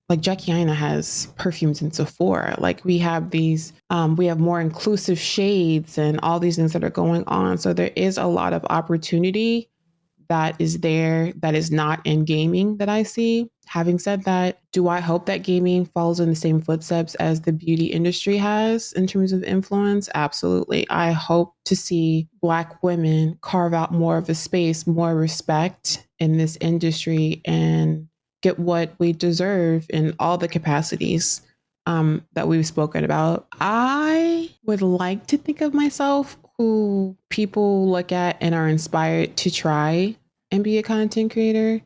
like Jackie Aina has perfumes in Sephora. Like we have we have more inclusive shades and all these things that are going on. So there is a lot of opportunity that is there that is not in gaming that I see. Having said that, do I hope that gaming follows in the same footsteps as the beauty industry has in terms of influence? Absolutely. I hope to see Black women carve out more of a space, more respect in this industry, and get what we deserve in all the capacities that we've spoken about. I would like to think of myself who people look at and are inspired to try and be a content creator.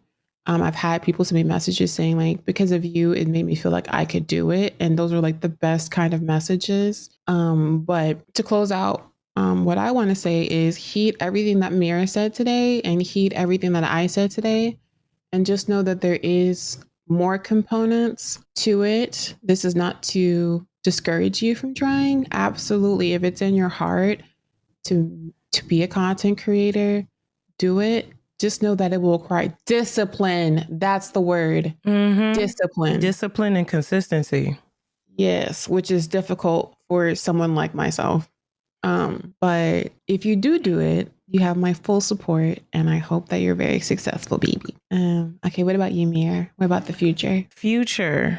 I've had people send me messages saying like, because of you, it made me feel like I could do it. And those are like the best kind of messages. But to close out, what I want to say is heed everything that Mira said today and heed everything that I said today. And just know that there is more components to it. This is not to discourage you from trying. Absolutely. If it's in your heart to be a content creator, do it. Just know that it will require discipline. That's the word. Discipline and consistency. Yes, which is difficult for someone like myself. But if you do it, You have my full support, and I hope that you're very successful, baby. Okay, what about you, Mir? What about the future? Future.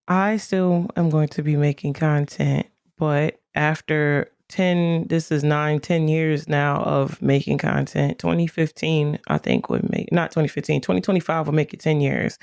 I still am going to be making content, but after 10, this is 9, 10 years now of making content. 2015, I think would make, not 2015, 2025 will make it 10 years.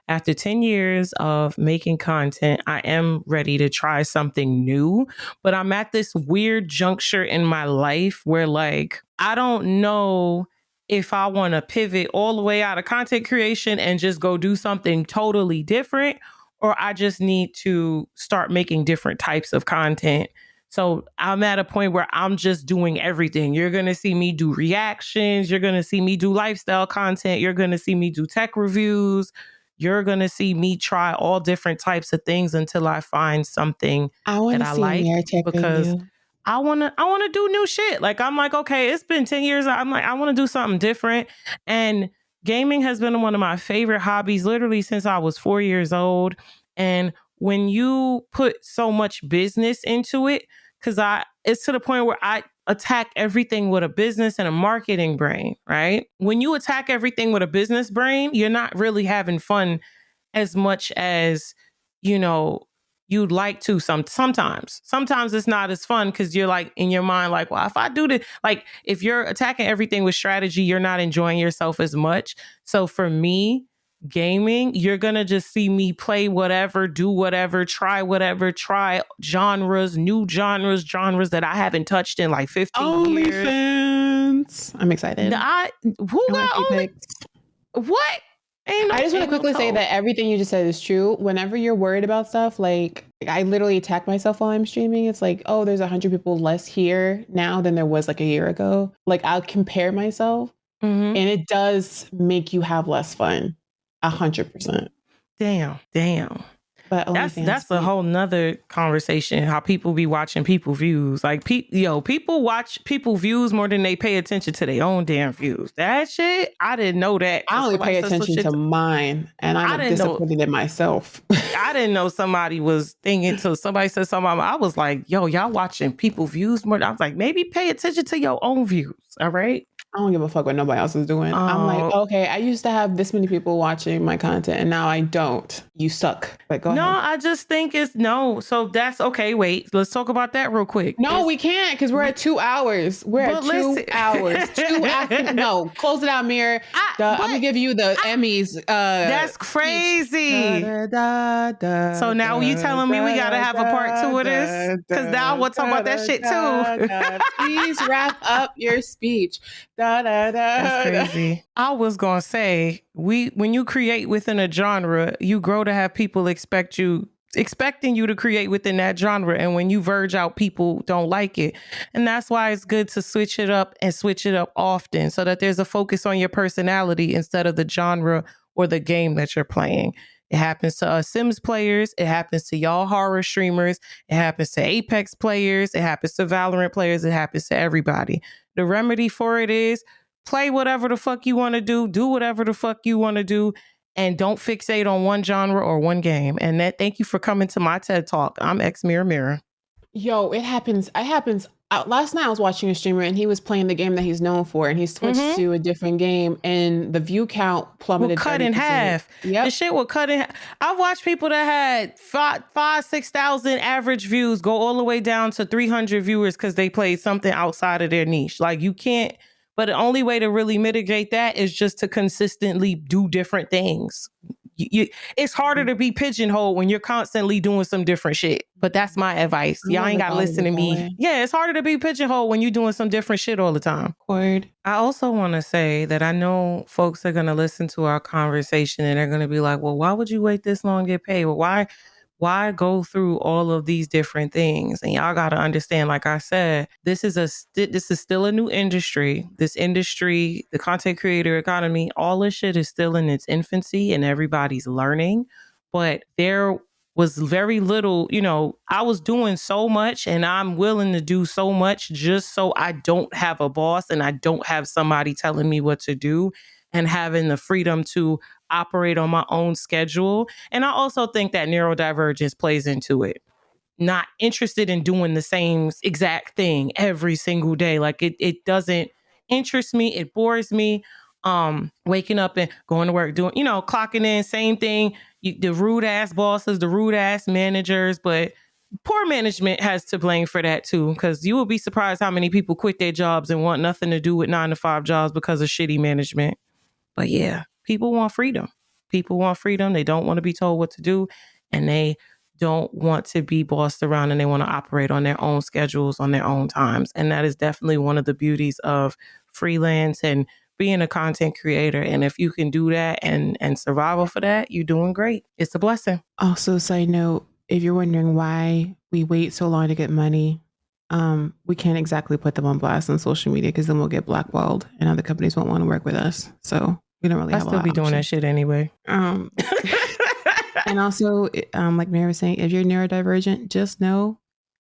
After 10 years of making content, I am ready to try something new, but I'm at this weird juncture in my life where, like, I don't know if I want to pivot all the way out of content creation and just go do something totally different, or I just need to start making different types of content. So I'm at a point where I'm just doing everything. You're going to see me do reactions. You're going to see me do lifestyle content. You're going to see me do tech reviews. You're going to see me try all different types of things until I find something I want that to I see a like, Mir tech because review. I want to do new shit. Like, I'm like, okay, it's been 10 years. I'm like, I want to do something different. And gaming has been one of my favorite hobbies literally since I was 4 years old. And when you put so much business into it, cuz it's to the point where I attack everything with a business and a marketing brain, right? When you attack everything with a business brain, you're not really having fun as much as, you know, you'd like to. Sometimes it's not as fun because you're like in your mind like, well, if I do this, like, if you're attacking everything with strategy, you're not enjoying yourself as much. So for me, gaming, you're gonna just see me play whatever, do whatever, try genres, new genres that I haven't touched in like 15 years. OnlyFans. I'm excited. Who I want a got few only pics. what? Ain't I no just want to ain't no quickly say toe. that everything you just said is true. Whenever you're worried about stuff, like I literally attack myself while I'm streaming. It's like, oh, there's 100 people less here now than there was like a year ago. Like I'll compare myself, Mm-hmm. and it does make you have less fun. 100%. Damn. But OnlyFans, That's a whole nother conversation. How people be watching people views. Like, people watch people views more than they pay attention to their own damn views. That shit, I didn't know that. I So only somebody pay said some attention shit. to mine, and I I'm didn't know. disappointed in myself. I didn't know somebody was thinking till somebody said something. I was like, yo, y'all watching people views more. I was like, maybe pay attention to your own views. All right. I don't give a fuck what nobody else is doing. I'm like, Uh, okay, I used to have this many people watching my content, and now I don't. You suck. But go no, ahead. I just think it's no. So that's okay. Wait, let's talk about that real quick. No, we can't because we're at 2 hours. We're at But two listen, hours. Two after. No, close it out, Mirror. I'm gonna but give you the Emmys. that's Speech. Da, crazy. da, da, da, So now you da, telling me we gotta da, have a part da, two of this? da, Cause now I da, want to talk about that da, shit too. da, da. Please wrap up your speech. Da, da, That's da, da. crazy. I was gonna say, when you create within a genre, you grow to have people expecting you to create within that genre. And when you verge out, people don't like it. And that's why it's good to switch it up and switch it up often so that there's a focus on your personality instead of the genre or the game that you're playing. It happens to us Sims players. It happens to y'all horror streamers. It happens to Apex players. It happens to Valorant players. It happens to everybody. The remedy for it is play whatever the fuck you want to do whatever the fuck you want to do, and don't fixate on one genre or one game. And that, thank you for coming to my TED Talk. I'm X Mirror Mirror. Yo, it happens. It happens. Last night I was watching a streamer and he was playing the game that he's known for, and he switched Mm-hmm. to a different game, and the view count Will plummeted cut in 30%. half. The Yep. shit will cut in half. I've watched people that had 6,000 average views go all the way down to 300 viewers because they played something outside of their niche. Like, you can't, but the only way to really mitigate that is just to consistently do different things. It's harder to be pigeonholed when you're constantly doing some different shit. But that's my advice. I Y'all ain't never got to thought of listen it to that me. way. Yeah, it's harder to be pigeonholed when you're doing some different shit all the time. Cord. I also want to say that I know folks are going to listen to our conversation and they're going to be like, well, why would you wait this long to get paid? Well, why go through all of these different things? And y'all got to understand, like I said, this is still a new industry. This industry, the content creator economy, all this shit is still in its infancy and everybody's learning. But there was very little, I was doing so much and I'm willing to do so much just so I don't have a boss and I don't have somebody telling me what to do, and having the freedom to operate on my own schedule. And I also think that neurodivergence plays into it. Not interested in doing the same exact thing every single day. Like, it doesn't interests me. It bores me. Waking up and going to work, doing, clocking in, same thing. The rude ass bosses, the rude ass managers, but poor management has to blame for that too, because you will be surprised how many people quit their jobs and want nothing to do with 9-to-5 jobs because of shitty management. But yeah, people want freedom. People want freedom. They don't want to be told what to do, and they don't want to be bossed around, and they want to operate on their own schedules, on their own times. And that is definitely one of the beauties of freelance and being a content creator. And if you can do that and survive off of that, you're doing great. It's a blessing. Also, side note, if you're wondering why we wait so long to get money, we can't exactly put them on blast on social media because then we'll get blackballed and other companies won't want to work with us. So we don't really have a lot of still be doing that shit anyway. And also, like Mary was saying, if you're neurodivergent, just know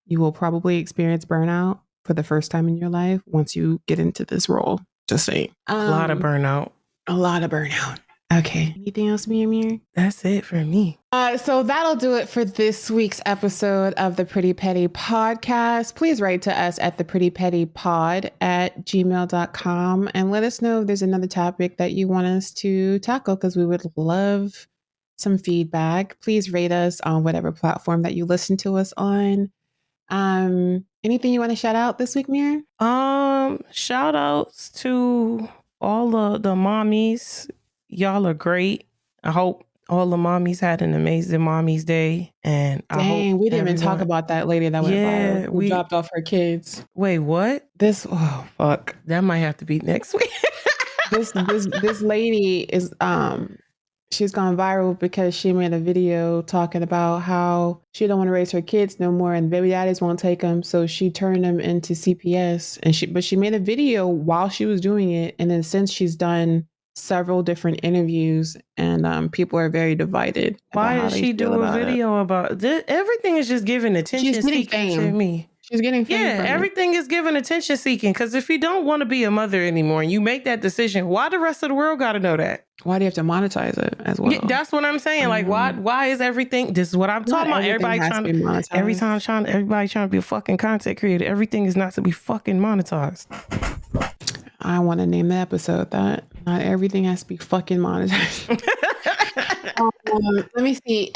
you will probably experience burnout for the first time in your life once you get into this role. Just saying. A lot of burnout. A lot of burnout. Okay. Anything else, Mir? That's it for me. So that'll do it for this week's episode of the Pretty Petty Podcast. Please write to us at theprettypettypod@gmail.com and let us know if there's another topic that you want us to tackle, because we would love some feedback. Please rate us on whatever platform that you listen to us on. Anything you want to shout out this week, Mir? Shout outs to all the mommies. Y'all are great. I hope all the mommies had an amazing Mommy's Day. And we didn't even talk about that lady that went viral who dropped off her kids. Wait, what? Oh fuck. That might have to be next week. This lady is she's gone viral because she made a video talking about how she don't want to raise her kids no more and baby daddies won't take them, so she turned them into CPS. And she made a video while she was doing it, and then since she's done several different interviews, and people are very divided. Why did she do a video about this? Everything is just giving attention seeking to me. She's getting fame. Yeah, everything is giving attention seeking, because if you don't want to be a mother anymore and you make that decision, why the rest of the world got to know that? Why do you have to monetize it as well? Yeah, that's what I'm saying. Like, why is everything? This is what I'm talking about. Everybody trying to be a fucking content creator. Everything is not to be fucking monetized. I want to name the episode that. Not everything has to be fucking monetized. Let me see.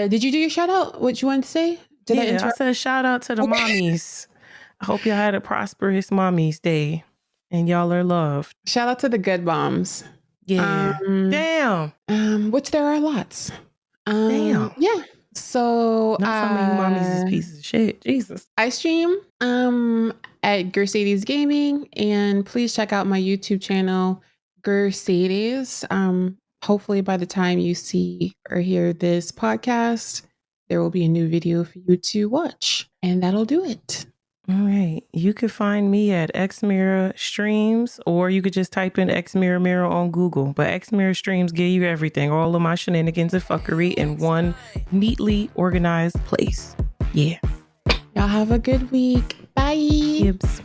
Did you do your shout out? What you wanted to say? I said shout out to the mommies. I hope y'all had a prosperous Mommy's Day and y'all are loved. Shout out to the good moms. Yeah. Damn. Which there are lots. Damn. Yeah. So not some of you mommies is pieces of shit. Jesus. I stream at Gersadie's Gaming, and please check out my YouTube channel, Gersadie's. Hopefully by the time you see or hear this podcast, there will be a new video for you to watch, and that'll do it. All right. You could find me at Xmirror Streams, or you could just type in Xmirror Mirror on Google. But Xmirror Streams give you everything, all of my shenanigans and fuckery in one neatly organized place. Yeah. Y'all have a good week. Bye. Gibbs.